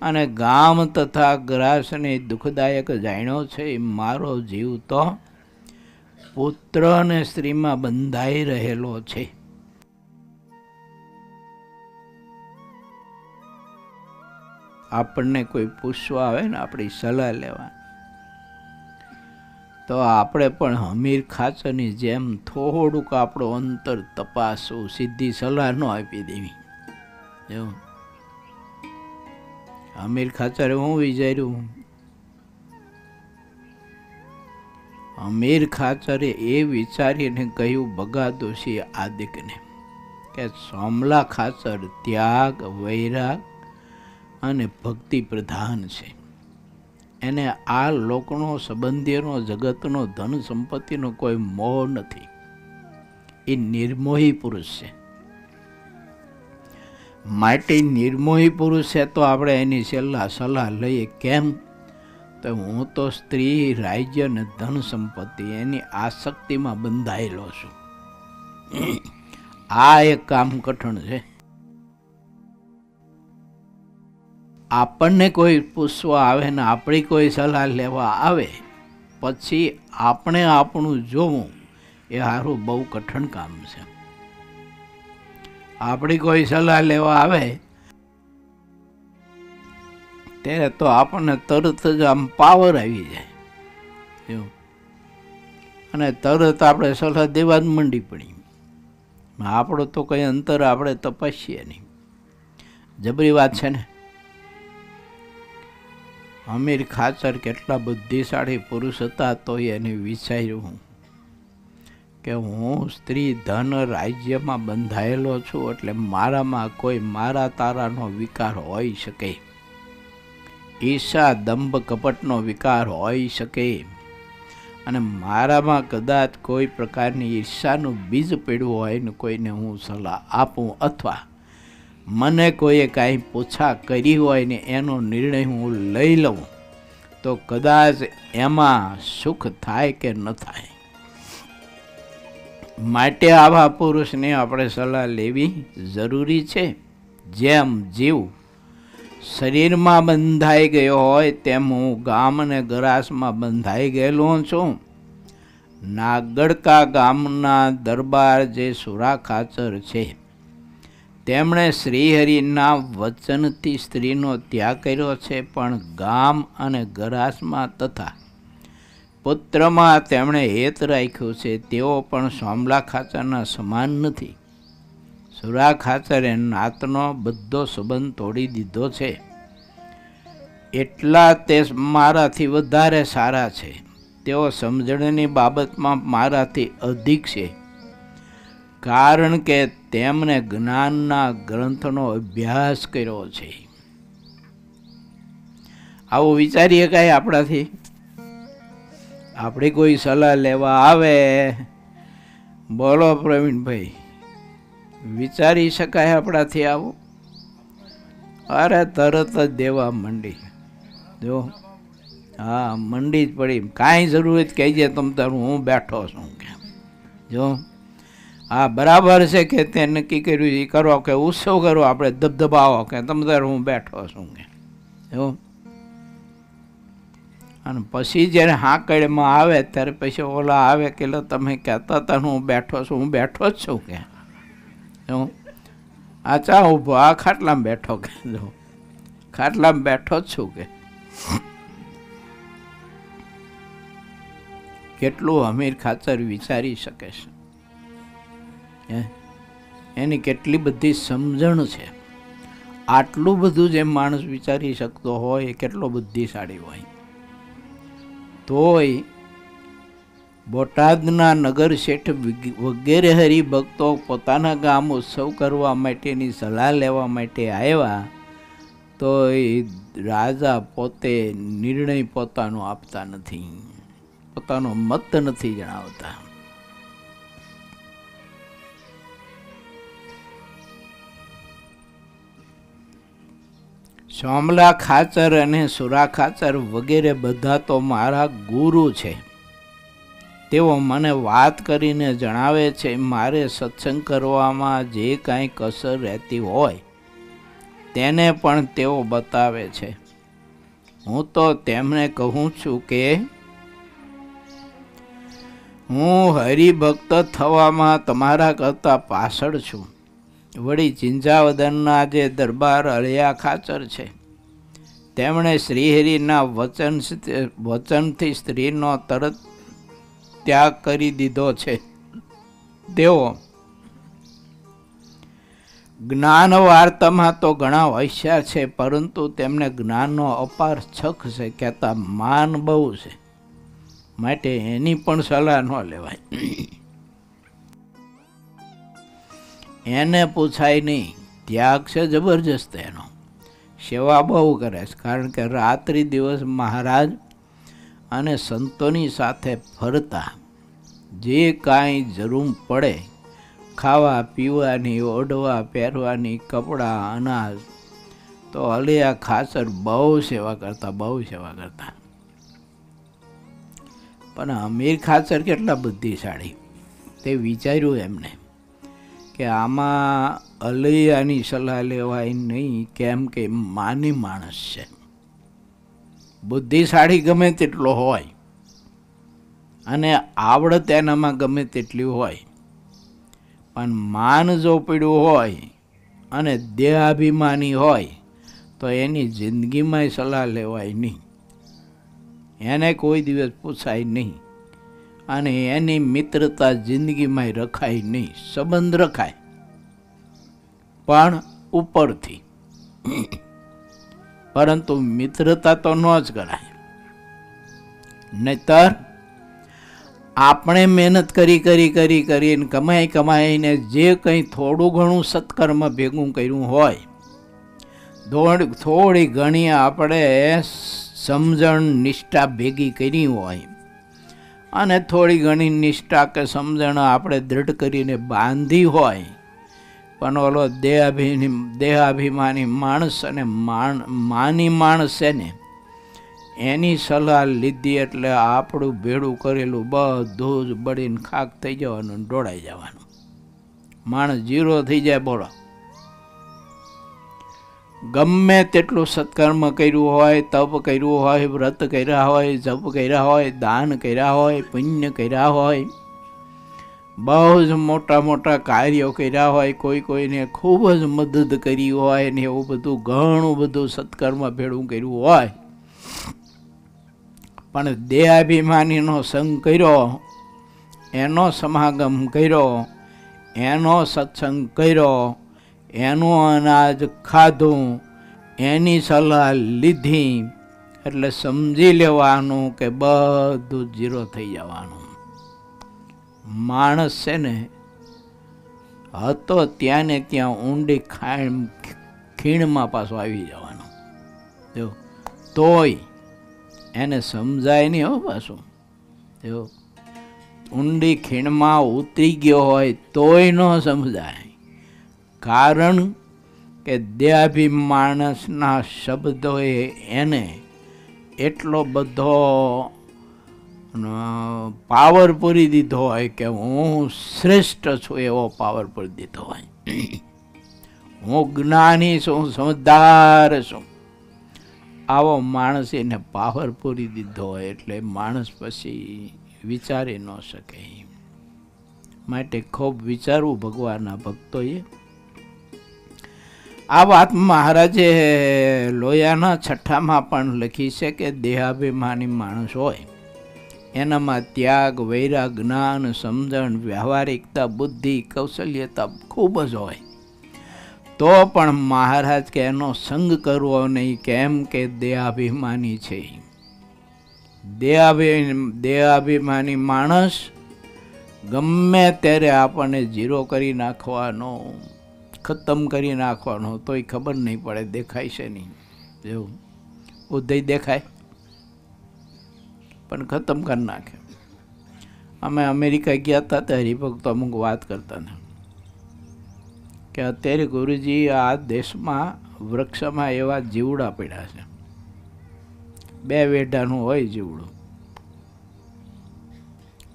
અને ગામ તથા ગ્રાસને દુઃખદાયક જાણ્યો છે. મારો જીવ તો પુત્ર અને સ્ત્રીમાં બંધાઈ રહેલો છે. આપણને કોઈ પૂછવા આવે ને આપણી સલાહ લેવા, તો આપણે પણ અમીર ખાચરની જેમ થોડુંક આપણું અંતર તપાસવું, સીધી સલાહ ન આપી દેવી. એવું અમીર ખાચરે હું વિચાર્યું, અમીર ખાચરે એ વિચારીને કહ્યું બગાદોશી આદિકને કે સોમલા ખાચર ત્યાગ, વૈરાગ અને ભક્તિ પ્રધાન છે. એને આ લોકનો, સંબંધીનો, જગતનો, ધન સંપત્તિનો કોઈ મોહ નથી. એ નિર્મોહી પુરુષ છે. માટે નિર્મોહી પુરુષ છે તો આપણે એની સલાહ લઈએ. કેમ તો હું તો સ્ત્રી, રાજ્ય અને ધન સંપત્તિ એની આસક્તિમાં બંધાયેલો છું. આ એક કામ કઠણ છે. આપણને કોઈ પૂછવા આવે ને આપણી કોઈ સલાહ લેવા આવે પછી આપણે આપણું જોવું એ સારું બહુ કઠણ કામ છે. આપણી કોઈ સલાહ લેવા આવે ત્યારે તો આપણને તરત જ આમ પાવર આવી જાય એવું, અને તરત આપણે સલાહ દેવા જ મંડી પડી. આપણો તો કંઈ અંતર આપણે તપાસીએ નહીં. જબરી વાત છે ને. અમીર ખાચર કેટલા બુદ્ધિશાળી પુરુષ હતા તો એને વિચાર્યું કે હું સ્ત્રી, ધન, રાજ્યમાં બંધાયેલો છું એટલે મારામાં કોઈ મારા તારાનો વિકાર હોઈ શકે, ઈર્ષા, દંભ, કપટનો વિકાર હોઈ શકે, અને મારામાં કદાચ કોઈ પ્રકારની ઈર્ષાનું બીજ પડ્યું હોય ને કોઈને હું સલાહ આપું અથવા મને કોઈએ કાંઈ પૂછા કરી હોય ને એનો નિર્ણય હું લઈ લઉં તો કદાચ એમાં સુખ થાય કે ન થાય. માટે આવા પુરુષને આપણે સલાહ લેવી જરૂરી છે. જેમ જીવ શરીરમાં બંધાઈ ગયો હોય તેમ હું ગામ અને ગ્રાસમાં બંધાઈ ગયેલો છું. નાગડકા ગામના દરબાર જે સુરા ખાચર છે તેમણે શ્રીહરિના વચનથી સ્ત્રીનો ત્યાગ કર્યો છે, પણ ગામ અને ગ્રાસમાં તથા પુત્રમાં તેમણે હેત રાખ્યું છે. તેઓ પણ સોમલા ખાચરના સમાન નથી. સુરા ખાચરે નાતનો બધો સંબંધ તોડી દીધો છે, એટલા તે મારાથી વધારે સારા છે. તેઓ સમજણની બાબતમાં મારાથી અધિક છે, કારણ કે તેમણે જ્ઞાનના ગ્રંથનો અભ્યાસ કર્યો છે. આવું વિચારીએ કાંઈ આપણાથી? આપણી કોઈ સલાહ લેવા આવે, બોલો પ્રવીણભાઈ, વિચારી શકાય આપણાથી આવું? અરે તરત જ દેવા મંડી. જો હા, મંડી જ પડી. કાંઈ જરૂરત કહેજે તમ તારું, હું બેઠો છું કે જો હા બરાબર છે કે તે નક્કી કર્યું એ કરો કે ઉત્સવ કરો, આપણે ધબધબાવો કે તમ તાર હું બેઠો છું કે એવું. અને પછી જ્યારે હાંકળમાં આવે ત્યારે પછી ઓલા આવે કે તમે કહેતા હતા હું બેઠો છું, હું બેઠો જ છું કે એવું. આ ચા ઊભો, આ ખાટલામાં બેઠો કે જો ખાટલામાં બેઠો જ છું કે. કેટલું અમીર ખાચર વિચારી શકે છે, એની કેટલી બધી સમજણ છે. આટલું બધું જે માણસ વિચારી શકતો હોય એ કેટલો બુદ્ધિશાળી હોય. તોય બોટાદના નગર શેઠ વગેરે હરિભક્તો પોતાના ગામ ઉત્સવ કરવા માટેની સલાહ લેવા માટે આવ્યા, તો એ રાજા પોતે નિર્ણય પોતાનો આપતા નથી, પોતાનો મત નથી જણાવતા. સોમલા ખાચર અને સુરા ખાચર વગેરે બધા તો મારા ગુરુ છે. તેઓ મને વાત કરીને જણાવે છે, મારે સત્સંગ કરવામાં જે કાંઈ કસર રહેતી હોય તેને પણ તેઓ બતાવે છે. હું તો તેમને કહું છું કે હું હરિભક્ત થવામાં તમારા કરતાં પાછળ છું. વળી ચિંચાવદરના જે દરબાર અળિયા ખાચર છે, તેમણે શ્રીહરિના વચનથી સ્ત્રીનો તરત ત્યાગ કરી દીધો છે. તેઓ જ્ઞાન વાર્તામાં તો ઘણા હોશિયાર છે, પરંતુ તેમને જ્ઞાનનો અપાર છક છે, કહેતા માન બહુ છે, માટે એની પણ સલાહ ન લેવાય. એને પૂછાય નહીં, ત્યાગ છે જબરજસ્ત એનો. સેવા બહુ કરે છે, કારણ કે રાત્રિ દિવસ મહારાજ અને સંતોની સાથે ફરતા, જે કાંઈ જરૂર પડે ખાવા પીવાની, ઓઢવા પહેરવાની, કપડાં, અનાજ, તો અલિયા ખાચર બહુ સેવા કરતા, બહુ સેવા કરતા. પણ અમીર ખાચર કેટલા બુદ્ધિશાળી, તે વિચાર્યું એમને કે આમાં અલૈયાની સલાહ લેવાય નહીં, કેમ કે માની માણસ છે. બુદ્ધિશાળી ગમે તેટલો હોય અને આવડત એનામાં ગમે તેટલી હોય, પણ માન જો પડ્યું હોય અને દેહાભિમાની હોય તો એની જિંદગીમાંય સલાહ લેવાય નહીં, એને કોઈ દિવસ પૂછાય નહીં, અને એની મિત્રતા જિંદગીમાં રખાય નહીં. સંબંધ રખાય પણ ઉપરથી, પરંતુ મિત્રતા તો ન જ કરાય. નહીતર આપણે મહેનત કરીને કમાઈને જે કંઈ થોડું ઘણું સત્કર્મ ભેગું કર્યું હોય, થોડી ઘણી આપણે સમજણ નિષ્ઠા ભેગી કરી હોય, અને થોડી ઘણી નિષ્ઠા કે સમજણ આપણે દ્રઢ કરીને બાંધી હોય, પણ ઓલો દેહાભિમાની માણસ અને માની માણસ છે ને, એની સલાહ લીધી એટલે આપણું ભેડું કરેલું બધું જ બળીને ખાક થઈ જવાનું, ઢોળાઈ જવાનું, માણસ જીરો થઈ જાય. બોલો, ગમે તેટલું સત્કર્મ કર્યું હોય, તપ કર્યું હોય, વ્રત કર્યા હોય, જપ કર્યા હોય, દાન કર્યા હોય, પુણ્ય કર્યા હોય, બહુ જ મોટા મોટા કાર્યો કર્યા હોય, કોઈને ખૂબ જ મદદ કરી હોય ને એવું બધું ઘણું બધું સત્કર્મ ભેળું કર્યું હોય, પણ દેહાભિમાનીનો સંગ કર્યો, એનો સમાગમ કર્યો, એનો સત્સંગ કર્યો, એનું અનાજ ખાધું, એની સલાહ લીધી, એટલે સમજી લેવાનું કે બધું જીરો થઈ જવાનું. માણસ છે ને હતો ત્યાં ને ત્યાં ઊંડી ખીણમાં પાછો આવી જવાનો. જો તોય એને સમજાય નહીં હો, પાછું જો ઊંડી ખીણમાં ઉતરી ગયો હોય તોય ન સમજાય, કારણ કે દેહાભિમાનસના શબ્દોએ એને એટલો બધો પાવર પૂરી દીધો હોય કે હું શ્રેષ્ઠ છું એવો પાવર પૂરી દીધો હોય, હું જ્ઞાની છું, સમજદાર છું, આવો માણસ એને પાવર પૂરી દીધો હોય એટલે માણસ પછી વિચારી ન શકે. માટે ખૂબ વિચારવું ભગવાનના ભક્તોએ. આ વાત મહારાજે લોયાના છઠ્ઠામાં પણ લખી છે કે દેહાભિમાની માણસ હોય એનામાં ત્યાગ, વૈરાગ, જ્ઞાન, સમજણ, વ્યવહારિકતા, બુદ્ધિ, કૌશલ્યતા ખૂબ જ હોય, તો પણ મહારાજ કે એનો સંગ કરવો નહીં. કેમ કે દેહાભિમાની છે. દેહાભિમાની માણસ ગમે ત્યારે આપણને ઝીરો કરી નાખવાનો, ખતમ કરી નાખવાનો, તોય ખબર નહીં પડે, દેખાય છે નહીં. એવું ઉદય દેખાય પણ ખતમ કરી નાખે. અમે અમેરિકા ગયા હતા તો હરિભક્તો અમુક વાત કરતા હતા કે અત્યારે ગુરુજી આ દેશમાં વૃક્ષમાં એવા જીવડા પડ્યા છે, 2 વેઢાનું હોય જીવડું,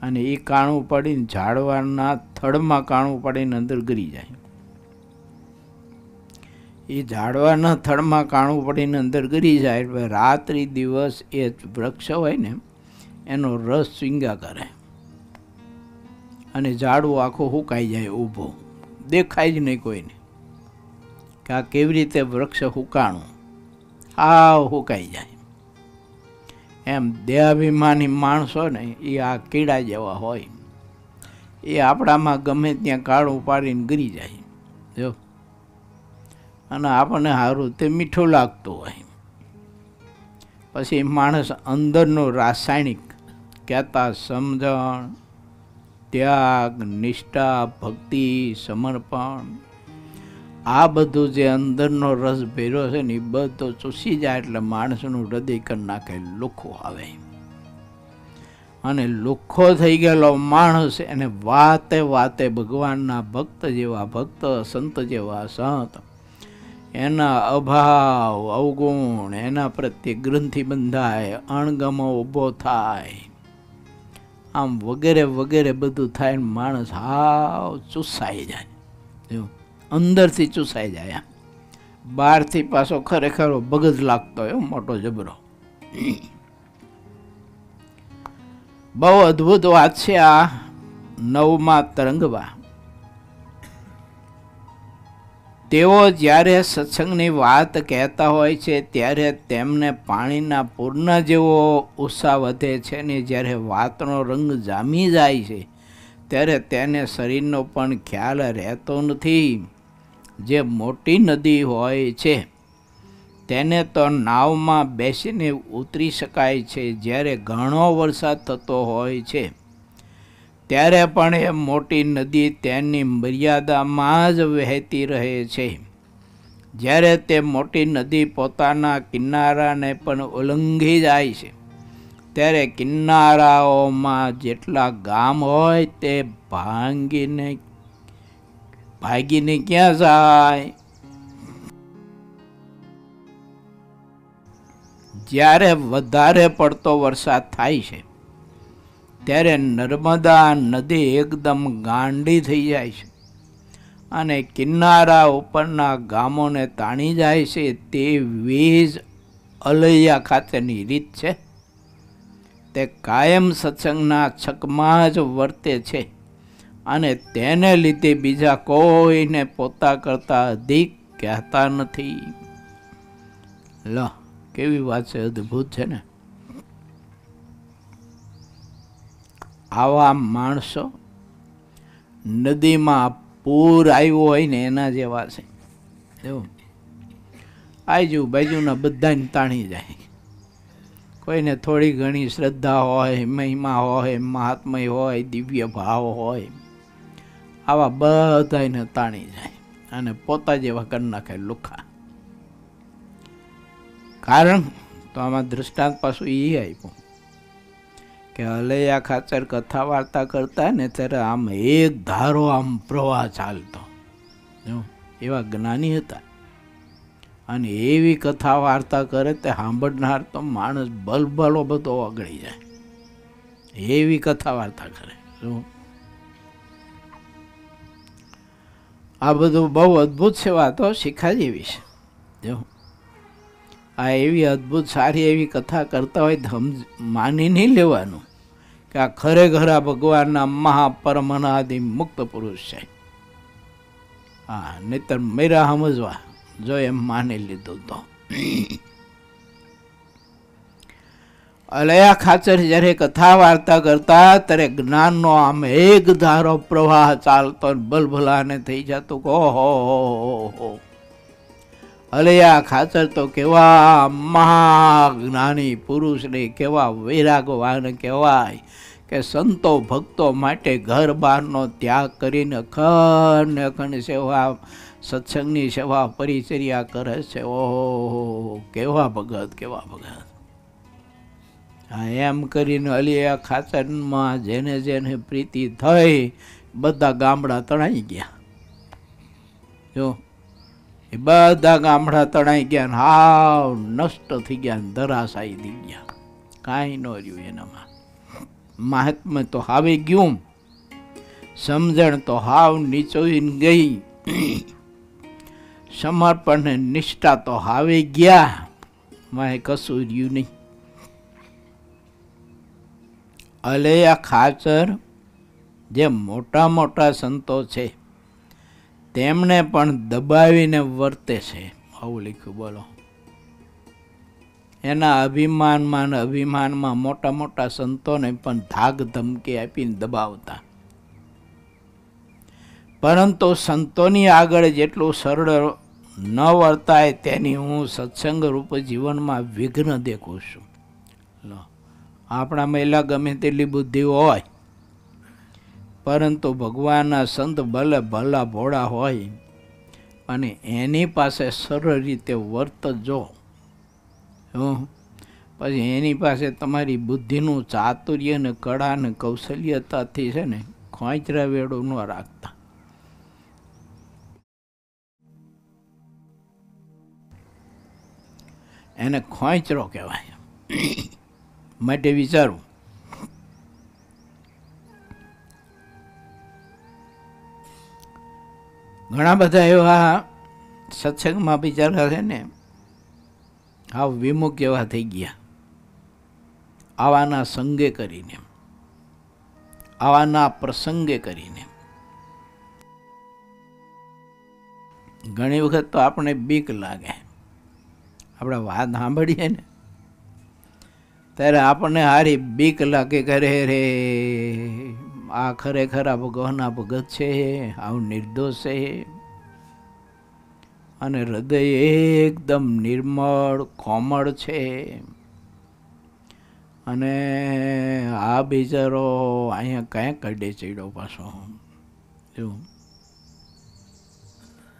અને એ કાણું પડીને ઝાડવાના થડમાં કાણું પડીને અંદર ગરી જાય. એ ઝાડવાના થડમાં કાણું પડીને અંદર ગરી જાય એટલે રાત્રિ દિવસ એ વૃક્ષ હોય ને એનો રસ સ્વિંગા કરે અને ઝાડવું આખું હુકાઈ જાય, ઊભો દેખાય જ નહીં કોઈને કે આ કેવી રીતે વૃક્ષ હુકાણું, હાવ હુકાઈ જાય. એમ દેહાભિમાની માણસો ને એ આ કીડા જેવા હોય, એ આપણામાં ગમે ત્યાં કાળું પાડીને ગરી જાય. જો અને આપણને સારું તે મીઠું લાગતું હોય. પછી માણસ અંદરનું રાસાયણિક કહેતા સમજણ, ત્યાગ, નિષ્ઠા, ભક્તિ, સમર્પણ, આ બધું જે અંદરનો રસ ભેર્યો છે ને એ બધો ચૂસી જાય એટલે માણસનું હૃદય કરી નાખે, લુખ્ખું આવે. અને લુખ્ખો થઈ ગયેલો માણસ એને વાતે વાતે ભગવાનના ભક્ત જેવા ભક્ત, સંત જેવા સંત, એના અભાવ, અવગુણ, એના પ્રત્યે ગ્રંથિ બંધાય, અણગમો ઊભો થાય, આમ વગેરે વગેરે બધું થાય. માણસ હાવ ચૂસાઈ જાય, જો અંદરથી ચૂસાઈ જાય. બહારથી પાછો ખરેખર બગજ લાગતો હોય, મોટો જબરો. બહુ અદ્ભુત વાત છે આ 9મા તરંગવા. તેઓ જ્યારે સત્સંગની વાત કહેતા હોય છે ત્યારે તેમને પાણીના પૂર્ણ જેવો ઉત્સાહ વધે છે ને જ્યારે વાતનો રંગ જામી જાય છે ત્યારે તેને શરીરનો પણ ખ્યાલ રહેતો નથી. જે મોટી નદી હોય છે તેને તો નાવમાં બેસીને ઉતરી શકાય છે. જ્યારે ઘણો વરસાદ થતો હોય છે ત્યારે પણ એ મોટી નદી તેની મર્યાદામાં જ વહેતી રહે છે. જ્યારે તે મોટી નદી પોતાના કિનારાને પણ ઉલ્લંઘી જાય છે ત્યારે કિનારાઓમાં જેટલા ગામ હોય તે ભાગીને ક્યાં જાય? જ્યારે વધારે પડતો વરસાદ થાય છે ત્યારે નર્મદા નદી એકદમ ગાંડી થઈ જાય છે અને કિનારા ઉપરના ગામોને તાણી જાય છે. તે વીજ અલૈયા ખાતેની રીત છે. તે કાયમ સત્સંગના છકમાં જ વર્તે છે અને તેને લીધે બીજા કોઈને પોતા કરતાં અધિક કહેતા નથી. લો કેવી વાત છે, અદ્ભુત છે ને. આવા માણસો નદીમાં પૂર આવ્યું હોય ને એના જેવા છે. એવું બાજુના બધાને તાણી જાય. કોઈને થોડી ઘણી શ્રદ્ધા હોય, મહિમા હોય, મહાત્મય હોય, દિવ્ય ભાવ હોય, આવા બધાને તાણી જાય અને પોતા જેવા કરી નાખે લુખા. કારણ તો આમાં દૃષ્ટાંત પાછું એ આપ્યું કે અલૈયા ખાચર કથા વાર્તા કરતા ને ત્યારે આમ એક ધારો આમ પ્રવાહ ચાલતો, એવા જ્ઞાની હતા. અને એવી કથા વાર્તા કરે તે સાંભળનાર તો માણસ બલબલો બધો ઓગળી જાય. એવી કથા વાર્તા કરે. શું આ બધું બહુ અદ્ભુત છે, વાતો શીખા જેવી છે. જો આ એવી અદ્ભુત સારી એવી કથા કરતા હોય તો માની નહીં લેવાનું કે આ ખરેખર આ ભગવાનના મહાપરમનાદિ મુક્ત પુરુષ છે. હા, નહીતર મેરા સમજવા જો એમ માની લીધું તો. અલયા ખાચર જ્યારે કથા વાર્તા કરતા ત્યારે જ્ઞાનનો આમ એક ધારો પ્રવાહ ચાલતો ભલભલાને થઈ જતો. ઓહો, અલયા ખાચર તો કેવા મહાજ્ઞાની પુરુષને, કેવા વૈરાગવાન કહેવાય કે સંતો ભક્તો માટે ઘર બહારનો ત્યાગ કરીને અખંડ અખંડ સેવા, સત્સંગની સેવા પરિચર્યા કરે છે. ઓહો, કેવા ભગત, કેવા ભગત. હા, એમ કરીને અલિયા ખાચરમાં જેને જેને પ્રીતિ થઈ બધા ગામડા તણાઈ ગયા. જો એ બધા ગામડા તણાઈ ગયા ને હાવ નષ્ટ થઈ ગયા ને ધરાશાયી થઈ ગયા. કાંઈ ન રહ્યું એનામાં. મહાત્મ્ય તો હાવી ગયું, સમજણ તો હાવ નીચોઈને ગઈ, સમર્પણ ને નિષ્ઠા તો હાવી ગયા, મારે કશું રહ્યું નહીં. અલયા ખાચર જે મોટા મોટા સંતો છે તેમને પણ દબાવીને વર્તે છે. આવું લખ્યું, બોલો. એના અભિમાનમાં મોટા મોટા સંતોને પણ ધાક ધમકી આપીને દબાવતા. પરંતુ સંતોની આગળ જેટલું સરળ ન વર્તાય તેની હું સત્સંગ રૂપ જીવનમાં વિઘ્ન દેખું છું. લો, આપણા મહિલા ગમે તેટલી બુદ્ધિ હોય, પરંતુ ભગવાનના સંત ભલે ભલા ભોળા હોય અને એની પાસે સરળ રીતે વર્તજો, પછી એની પાસે તમારી બુદ્ધિનું ચાતુર્ય ને કળા ને કૌશલ્યતાથી છે ને ખોંચરા વેડું ન રાખતા. એને ખોંચરો કહેવાય. માટે વિચારું, ઘણા બધા એવા સત્સંગમાં બિચારા છે ને હાવ વિમુખ એવા થઈ ગયા, આવાના સંગે કરીને, આવાના પ્રસંગે કરીને. ઘણી વખત તો આપણે બીક લાગે, આપણે વાત સાંભળીએ ને ત્યારે આપણને હારી બીક લાગે કે રે આ ખરેખર આ ભગવાનના ભગત છે, આવું નિર્દોષ છે, અને હૃદય એકદમ નિર્મળ કોમળ છે, અને આ બિચારો અહીંયા ક્યાંક કડે ચડ્યો પાછો. જો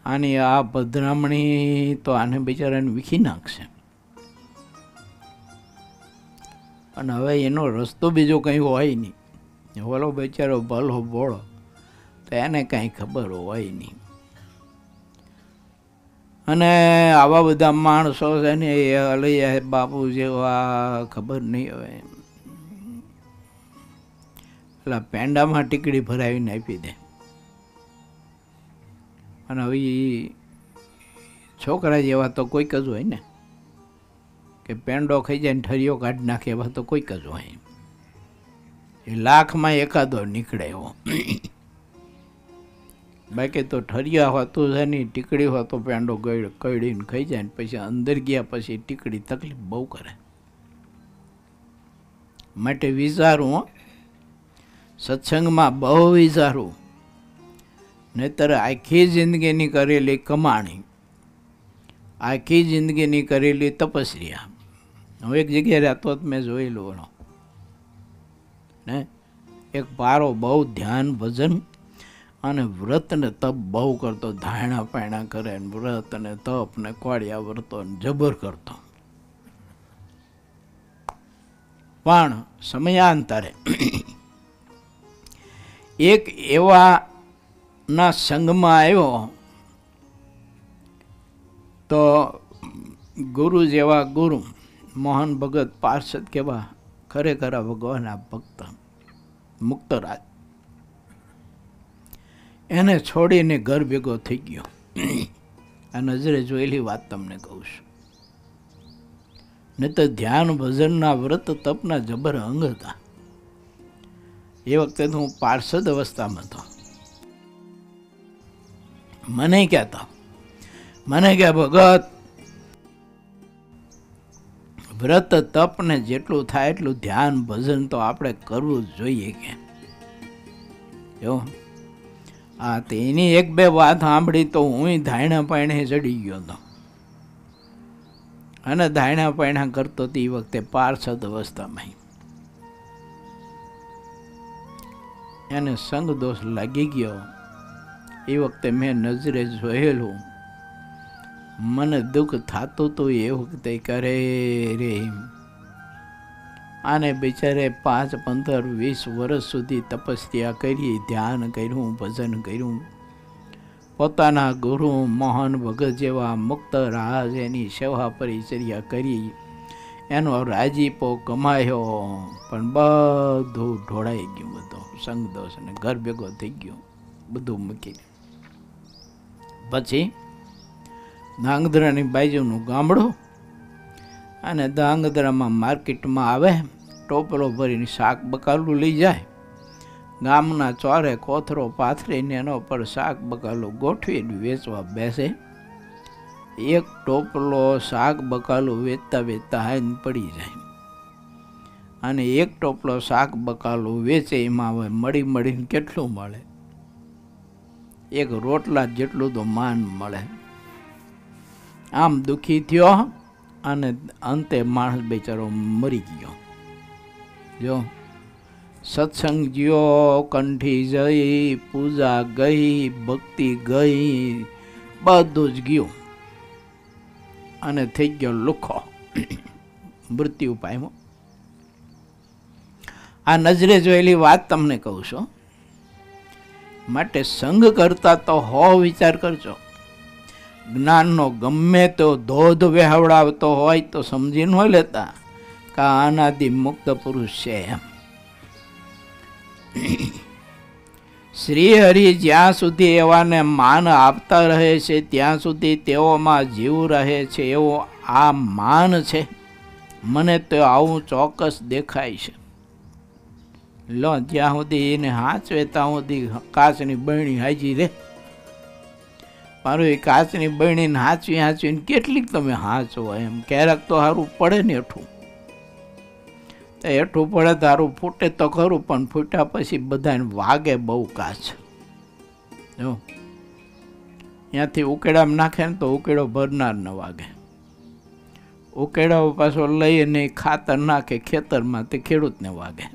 આની આ ભદ્રામણી તો આને બિચારાને વીખી નાખશે. અને હવે એનો રસ્તો બીજો કંઈ હોય નહીં. ઓલો બિચારો ભલો ભોળો તો એને કાંઈ ખબર હોય નહીં. અને આવા બધા માણસો છે ને એ અલૈયા બાપુ જેવા ખબર નહીં હવે પેલા પેંડામાં ટીકડી ભરાવીને આપી દે. અને હવે છોકરા જેવા તો કોઈક જ હોય ને, કે પેંડો ખાઈ જાય ને ઠરિયો કાઢી નાખે એવા તો કોઈક જ હોય. એ લાખમાં એકાદો નીકળે એવો. બાકી તો ઠરિયા હોતું છે ને ટીકડી હોતો પેંડો કડીને ખાઈ જાય ને પછી અંદર ગયા પછી ટીકડી તકલીફ બહુ કરે. માટે વિચારું, સત્સંગમાં બહુ વિચારું, નહીતર આખી જિંદગીની કરેલી કમાણી, આખી જિંદગીની કરેલી તપસ્યા. હું એક જગ્યાએ રહેતો મેં જોયેલું ને, એક પારો બહુ ધ્યાન ભજન અને વ્રત ને તપ બહુ કરતો, ધાયણા પાયણા કરે ને વ્રત ને તપ ને કોળિયા વર્તો ને જબર કરતો. પણ સમયાંતરે એક એવા ના સંઘમાં આવ્યો તો ગુરુ જેવા ગુરુ મોહન ભગત પાર્ષદ કેવા ખરેખર ભગવાનના ભક્ત મુક્તરાજ એને છોડીને ઘર ભેગો થઈ ગયો. આ નજરે જોયેલી વાત તમને કહું છું. ને તો ધ્યાન ભજનના વ્રત તપના જબર અંગ હતા. એ વખતે તો હું પાર્ષદ અવસ્થામાં હતો. મને કહેતા, મને કે ભગત વ્રત તપ ને જેટલું થાય એટલું ધ્યાન ભજન તો આપણે કરવું જ જોઈએ કે જો. હા, તો એની એક બે વાત સાંભળી તો હું ધાયણા પાયણે ચડી ગયો હતો. અને ધાયણા પાયણા કરતો તે વખતે પાર્ષદ અવસ્થામાં એને સંગ દોષ લાગી ગયો. એ વખતે મેં નજરે જોયેલું, મને દુઃખ થતું હતું. એ વખતે કરે રે આને બિચારે 5, 15, 20 વર્ષ સુધી તપસ્યા કરી, ધ્યાન કર્યું, ભજન કર્યું. પોતાના ગુરુ મોહન ભગત જેવા મુક્ત રાજ એની સેવા પરિચર્યા કરી, એનો રાજીપો કમાયો. પણ બધું ઢોળાઈ ગયું, બધું સંગદોષ અને ઘર ભેગો થઈ ગયો, બધું મૂકીને. પછી ધાંગધ્રાની બાજુનું ગામડું, અને ધાંગધ્રામાં માર્કેટમાં આવે, ટોપલો ભરીને શાક બકાલું લઈ જાય. ગામના ચોરે કોથરો પાથરીને એનો પર શાક બકાલું ગોઠવીને વેચવા બેસે. એક ટોપલો શાક બકાલું વેચતા વેચતા હાઈને પડી જાય. અને એક ટોપલો શાક બકાલું વેચે એમાં હવે મળીને કેટલું મળે? એક રોટલા જેટલું તો માન મળે. આમ દુઃખી થયો અને અંતે માણસ બેચારો મરી ગયો. જો સત્સંગ જ્યો, કંઠી જઈ, પૂજા ગઈ, ભક્તિ ગઈ, બધું જ ગયું અને થઈ ગયો લુખો, મૃત્યુ પામ્યો. આ નજરે જોયેલી વાત તમને કહું છું. માટે સંગ કરતા તો વિચાર કરજો. જ્ઞાનનો ગમે તો ધોધ વહેવડાવતો હોય તો સમજી ન લેતા કે અનાદિ મુક્ત પુરુષ છે એમ. શ્રી હરિ જ્યાં સુધી એવાને માન આપતા રહે છે ત્યાં સુધી તેઓમાં જીવ રહે છે, એવો આ માન છે. મને તો આવું ચોક્કસ દેખાય છે. લો, જ્યાં સુધી એને હાચવે ત્યાં સુધી કાચની બરણી હાજી રે. મારું એ કાચની બરણીને હાચવીને કેટલીક તમે હાચવો એમ. ક્યારેક તો સારું પડે ને એઠું, તો એઠું પડે તો સારું ફૂટે તો ખરું, પણ ફૂટ્યા પછી બધાને વાગે બહુ કાચ. જો ત્યાંથી ઉકેડામાં નાખે ને તો ઉકેડો ભરનાર ન વાગે. ઉકેડો પાછો લઈને ખાતર નાખે ખેતરમાં, તે ખેડૂતને વાગે.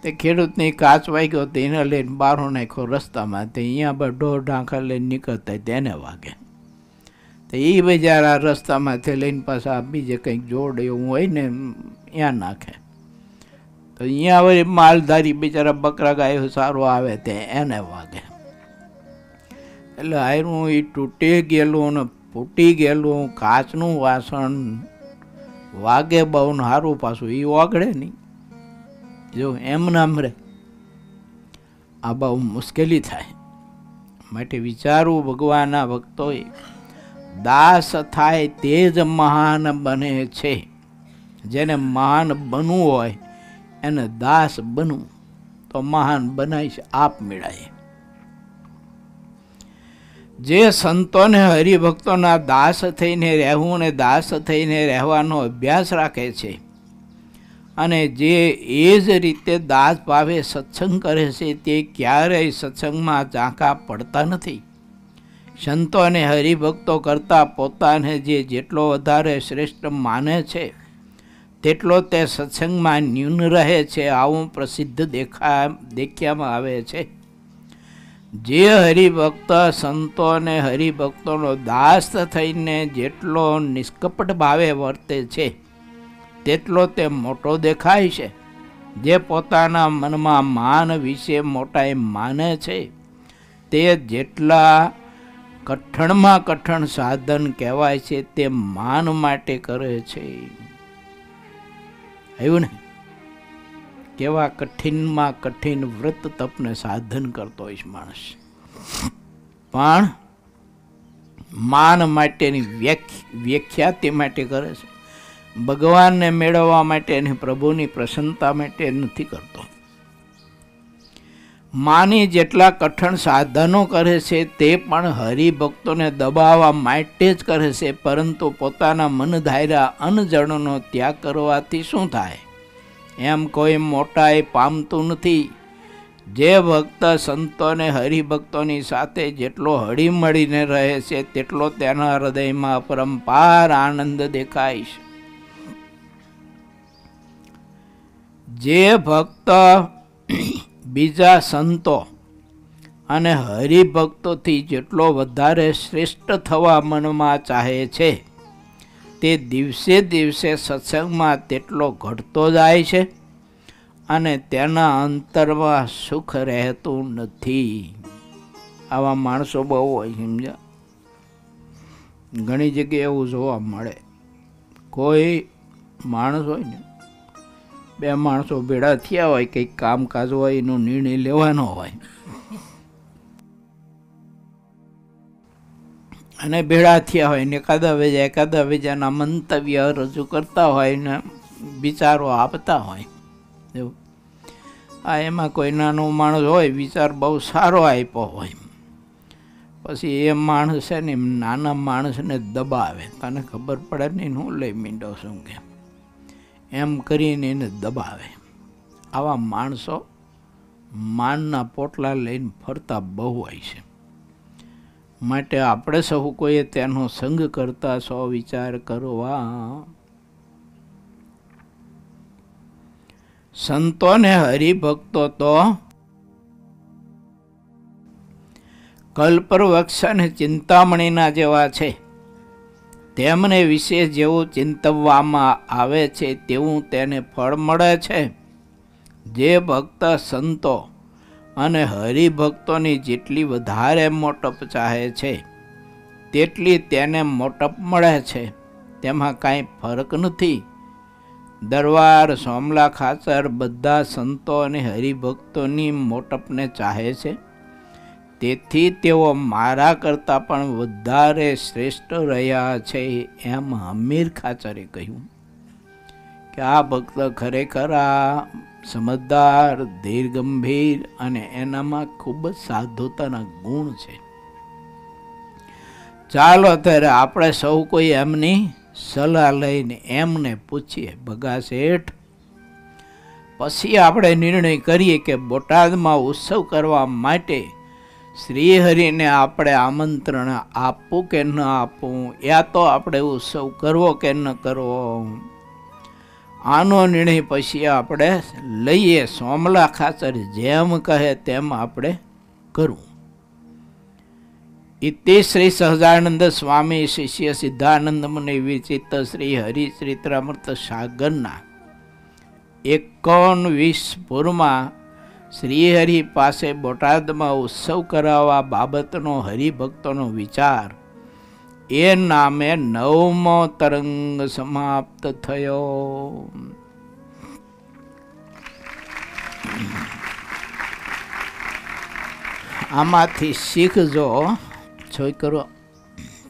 તે ખેડૂતની કાચ વાગ્યો તો એને લઈને બારો નાખ્યો રસ્તામાં, તે અહીંયા ઢોર ઢાંખા લઈને નીકળતા તેને વાગે. તો એ બજારા રસ્તામાંથી લઈને પાછા બીજે કંઈક જોડ એવું હોય ને ત્યાં નાખે. તો અહીંયા વળી માલધારી બિચારા બકરા ગાયો સારો આવે તે એને વાગે. એટલે હારું એ તૂટી ગયેલું ને ફૂટી ગયેલું કાચનું વાસણ વાગે બહુ ને સારું પાછું એ ઓગળે નહીં. જો એમ નામ રે, આ બહુ મુશ્કેલી થાય. માટે વિચારવું, ભગવાનના ભક્તોએ દાસ થાય તે જ મહાન બને છે. જેને મહાન બનવું હોય એને દાસ બનવું તો મહાન બનાય છે આપ મેળાય. જે સંતોને હરિભક્તોના દાસ થઈને રહેવું ને દાસ થઈને રહેવાનો અભ્યાસ રાખે છે, અને જે એ જ રીતે દાસ ભાવે સત્સંગ કરે છે, તે ક્યારેય સત્સંગમાં ઝાંખા પડતા નથી. સંતો અને હરિભક્તો કરતાં પોતાને જે જેટલો વધારે શ્રેષ્ઠ માને છે તેટલો તે સત્સંગમાં ન્યૂન રહે છે. આવું પ્રસિદ્ધ દેખ્યામાં આવે છે. જે હરિભક્ત સંતો અને હરિભક્તોનો દાસ થઈને જેટલો નિષ્કપટ ભાવે વર્તે છે તેટલો તે મોટો દેખાય છે. જે પોતાના મનમાં માન વિશે મોટાઈ માને છે તે જેટલા કઠણમાં કઠણ સાધન કહેવાય છે તે માન માટે કરે છે. આવ્યું ને? કેવા કઠિનમાં કઠિન વ્રત તપને સાધન કરતો હોય છે માણસ, પણ માન માટેની વ્યાખ્યાતિ માટે કરે છે, ભગવાનને મેળવવા માટે અને પ્રભુની પ્રસન્નતા માટે નથી કરતો. માની જેટલા કઠણ સાધનો કરે છે તે પણ હરિભક્તોને દબાવવા માટે જ કરે છે, પરંતુ પોતાના મન ધાર્યા અનજણનો ત્યાગ કરવાથી શું થાય એમ કોઈ મોટાઈ પામતું નથી. જે ભક્ત સંતોને હરિભક્તોની સાથે જેટલો હળીમળીને રહે છે તેટલો તેના હૃદયમાં અપરંપાર આનંદ દેખાય છે. જે ભક્ત બીજા સંતો અને હરિભક્તોથી જેટલો વધારે શ્રેષ્ઠ થવા મનમાં ચાહે છે તે દિવસે દિવસે સત્સંગમાં તેટલો ઘટતો જાય છે અને તેના અંતરમાં સુખ રહેતું નથી. આવા માણસો બહુ હોય, સમજ્યા? ઘણી જગ્યાએ એવું જોવા મળે. કોઈ માણસ હોય ને, બે માણસો ભેળા થયા હોય, કંઈક કામકાજ હોય, એનો નિર્ણય લેવાનો હોય, અને ભેળા થયા હોય ને એકાદા બીજાના મંતવ્ય રજૂ કરતા હોય ને વિચારો આપતા હોય. એવું આ એમાં કોઈ નાનો માણસ હોય, વિચાર બહુ સારો આપ્યો હોય, પછી એ માણસ છે ને નાના માણસને દબાવે, તને ખબર પડે નહીં હું લઈ મીંડો છું કે એમ કરીને એને દબાવે. આવા માણસો માનના પોટલા લઈને ફરતા બહુ હોય છે. માટે આપણે સહુ કોઈએ તેનો સંગ કરતા સો વિચાર કરવા. સંતોને હરિભક્તો તો કલ્પવૃક્ષ અને ચિંતામણીના જેવા છે. તેમને વિશે જેવું ચિંતવવામાં આવે છે તેવું તેને ફળ મળે છે. જે ભક્ત સંતો અને હરિભક્તોની જેટલી વધારે મોટપ ચાહે છે તેટલી તેને મોટપ મળે છે, તેમાં કાંઈ ફરક નથી. દરબાર સોમલા ખાચર બધા સંતો અને હરિભક્તોની મોટપને ચાહે છે, તેથી તેઓ મારા કરતાં પણ વધારે શ્રેષ્ઠ રહ્યા છે એમ હમીર ખાચરે કહ્યું કે આ ભક્ત ખરેખર આ સમજદાર, ધીર ગંભીર અને એનામાં ખૂબ જ સાધુતાના ગુણ છે. ચાલો ત્યારે આપણે સૌ કોઈ એમની સલાહ લઈને એમને પૂછીએ, ભગા શેઠ, પછી આપણે નિર્ણય કરીએ કે બોટાદમાં ઉત્સવ કરવા માટે શ્રીહરિને આપણે આમંત્રણ આપવું કે ન આપવું, યા તો આપણે ઉત્સવ કરવો કે ન કરવો. આનો નિર્ણય પછી આપણે લઈએ. સોમલા ખાચર જેમ કહે તેમ આપણે કરવું. ઇતિ શ્રી સહજાનંદ સ્વામી શિષ્ય સિદ્ધાનંદ મુનિ વિચિત શ્રી હરિચરિત્રામૃત સાગરના 19 શ્રીહરિ પાસે બોટાદમાં ઉત્સવ કરાવવા બાબતનો હરિભક્તોનો વિચાર એ નામે 9મો તરંગ સમાપ્ત થયો. આમાંથી શીખજો છોકરો,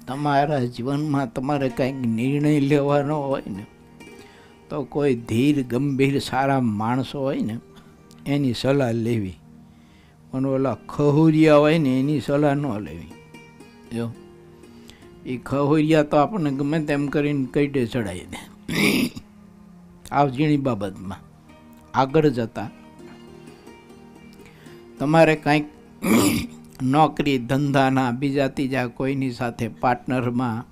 તમારા જીવનમાં તમારે કંઈક નિર્ણય લેવાનો હોય ને તો કોઈ ધીર ગંભીર સારા માણસો હોય ને એની સલાહ લેવી, પણ ઓલા ખહુરિયા હોય ને એની સલાહ ન લેવી. જો એ ખહુરિયા તો આપણને ગમે તેમ કરીને કઈડે ચડાવી દે. આવ ઝીણી બાબતમાં આગળ જતા તમારે કાંઈક નોકરી ધંધાના બીજા ત્રીજા કોઈની સાથે પાર્ટનરમાં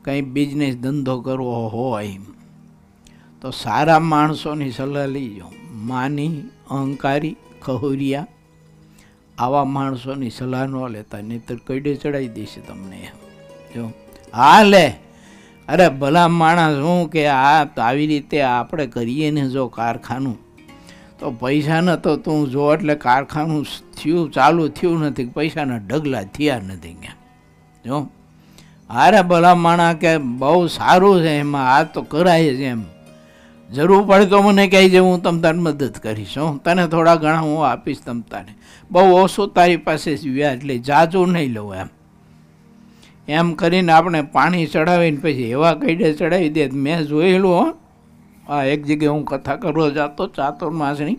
કંઈ બિઝનેસ ધંધો કરવો હોય તો સારા માણસોની સલાહ લઈજો. માની, અહંકારી, ખહુરિયા આવા માણસોની સલાહ ન લેતા, નહીંતર કઈડે ચડાવી દેશે તમને. જો હા લે, અરે ભલા માણસ શું કે આ આવી રીતે આપણે કરીએ ને જો કારખાનું, તો પૈસા ન તો તું જો એટલે કારખાનું થયું ચાલુ થયું નથી, પૈસાના ઢગલા થયા નથી ક્યાં. જો અરે ભલા માણા કે બહુ સારું છે એમાં, આ તો કરાય છે એમ. જરૂર પડે તો મને કહેજે, હું તમ તારે મદદ કરીશ. હું તને થોડા ઘણા હું આપીશ તમ તારે. બહુ ઓછું તારી પાસે વ્યાજ લઈ, જાજુ નહીં લઉં એમ કરીને આપણે પાણી ચડાવીને પછી એવા કઈડે ચડાવી દે. મેં જોયેલું હો, આ એક જગ્યાએ હું કથા કરવા જતો ચાતુર માસની,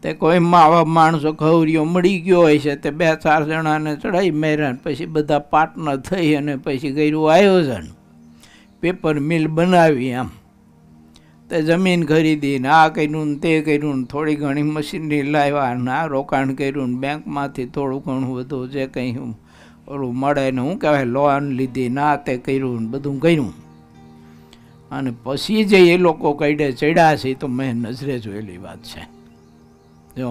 તે કોઈ આવા માણસો ખવરીઓ મળી ગયો હોય છે, તે 2-4 જણાને ચડાવી મેર્યા, પછી બધા પાર્ટનર થઈ અને પછી કર્યું આયોજન, પેપર મિલ બનાવી. આમ તે જમીન ખરીદીને આ કર્યું ને તે કર્યું ને થોડી ઘણી મશીનરી લાવ્યા ને આ રોકાણ કર્યું ને બેંકમાંથી થોડું ઘણું બધું જે કંઈ ઓલું મળે ને શું કહેવાય લોન લીધી ના તે કર્યું ને બધું કર્યું. અને પછી જે એ લોકો કઈડે ચડ્યા છે તો મેં નજરે જોયેલી વાત છે. જો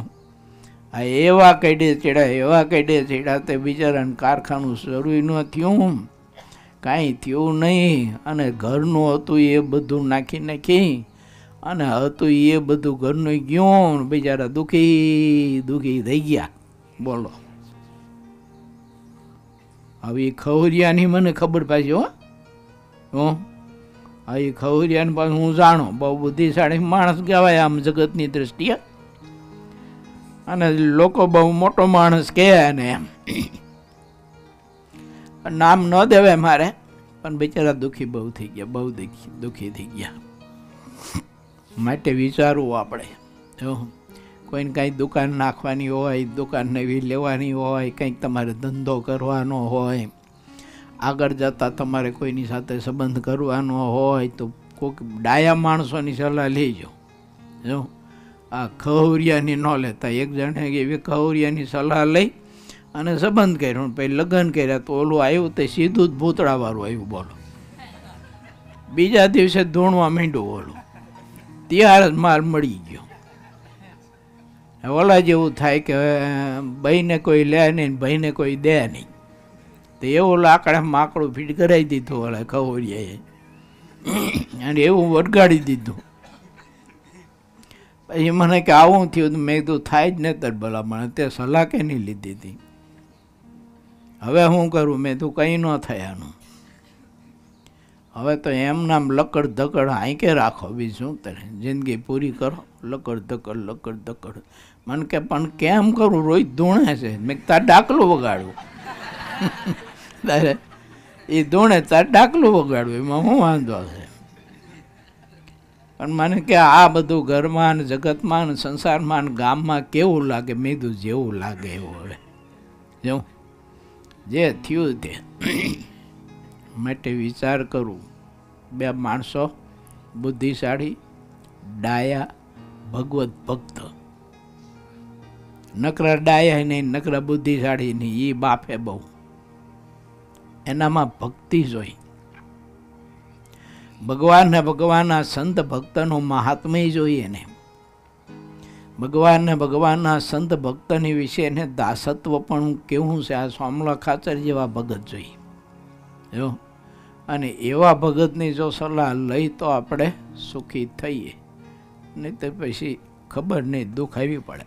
આ એવા કઈડે ચડ્યા તે બિચારાને કારખાનું શરૂ ન થયું, કાંઈ થયું નહીં. અને ઘરનું હતું એ બધું નાખી અને હતું એ બધું ઘરનું ગયું, બિચારા દુઃખી થઈ ગયા. બોલો હવે ખવરિયાની મને ખબર પાછી હો, હવે ખવરિયાની પાછું હું જાણું, બહુ બુદ્ધિશાળી માણસ કહેવાય આમ જગતની દ્રષ્ટિએ, અને લોકો બહુ મોટો માણસ કહે ને એમ. નામ ન દેવાય મારે, પણ બિચારા દુઃખી બહુ થઈ ગયા, બહુ દુઃખી થઈ ગયા. માટે વિચારવું આપણે, જો કોઈને કાંઈ દુકાન નાખવાની હોય, દુકાન નવી લેવાની હોય, કંઈક તમારે ધંધો કરવાનો હોય, આગળ જતાં તમારે કોઈની સાથે સંબંધ કરવાનો હોય તો કોઈક ડાયા માણસોની સલાહ લેજો. જો આ ખવરિયાની ન લેતા. એક જણે એવી ખવરિયાની સલાહ લઈ અને સંબંધ કર્યો, પછી લગ્ન કર્યા તો ઓલું આવ્યું તે સીધું જ ભૂતળાવાળું આવ્યું. બોલો બીજા દિવસે ધૂણવા માંડ્યું ઓલું, ત્યારે જ માર મળી ગયો. ઓલા જેવું થાય કે ભાઈને કોઈ લે નહીં, ભાઈને કોઈ દે નહીં, તો એવું લાકડા માકડું ફીટ કરાવી દીધું ઓલા ખવરિયાએ, અને એવું વળગાડી દીધું. પછી મને કે આવું થયું, મેં કીધું થાય જ ને તર ભલામણ, તે સલાહ કે નહીં લીધી હતી. હવે શું કરું? મેં તું કંઈ ન થયાનું. હવે તો એમ નામ લકડ ધકડ આંકે રાખો, બીજું શું કરે, જિંદગી પૂરી કરો. લકડ ધકડ. મને કે પણ કેમ કરું? રોજ ધૂણે છે. મેં તાર ડાકલું વગાડવું. તારે એ ધૂણે તાર ડાકલું વગાડવું, એમાં શું વાંધો છે? પણ મને કે આ બધું ઘરમાં ને જગતમાં ને સંસારમાં ને ગામમાં કેવું લાગે? મેં કીધું જેવું લાગે એવું. હવે જો જે થયું તે માટે વિચાર કરું. 2 માણસો બુદ્ધિશાળી, ડાયા, ભગવત ભક્ત. નકરા ડાયા નહીં, નકરા બુદ્ધિશાળી નહીં, એ બાપે બહુ. એનામાં ભક્તિ જોઈ. ભગવાનના સંત ભક્તનું મહાત્મ્ય જોઈએ ને. ભગવાનના સંત ભક્તની વિશે ને દાસત્વ પણ કેવું છે. આ સોમલા ખાચર જેવા ભગત જોઈએ. જો અને એવા ભગતની જો સલાહ લઈ તો આપણે સુખી થઈએ, નહીં તો પછી ખબર નહીં દુઃખ આવી પડે.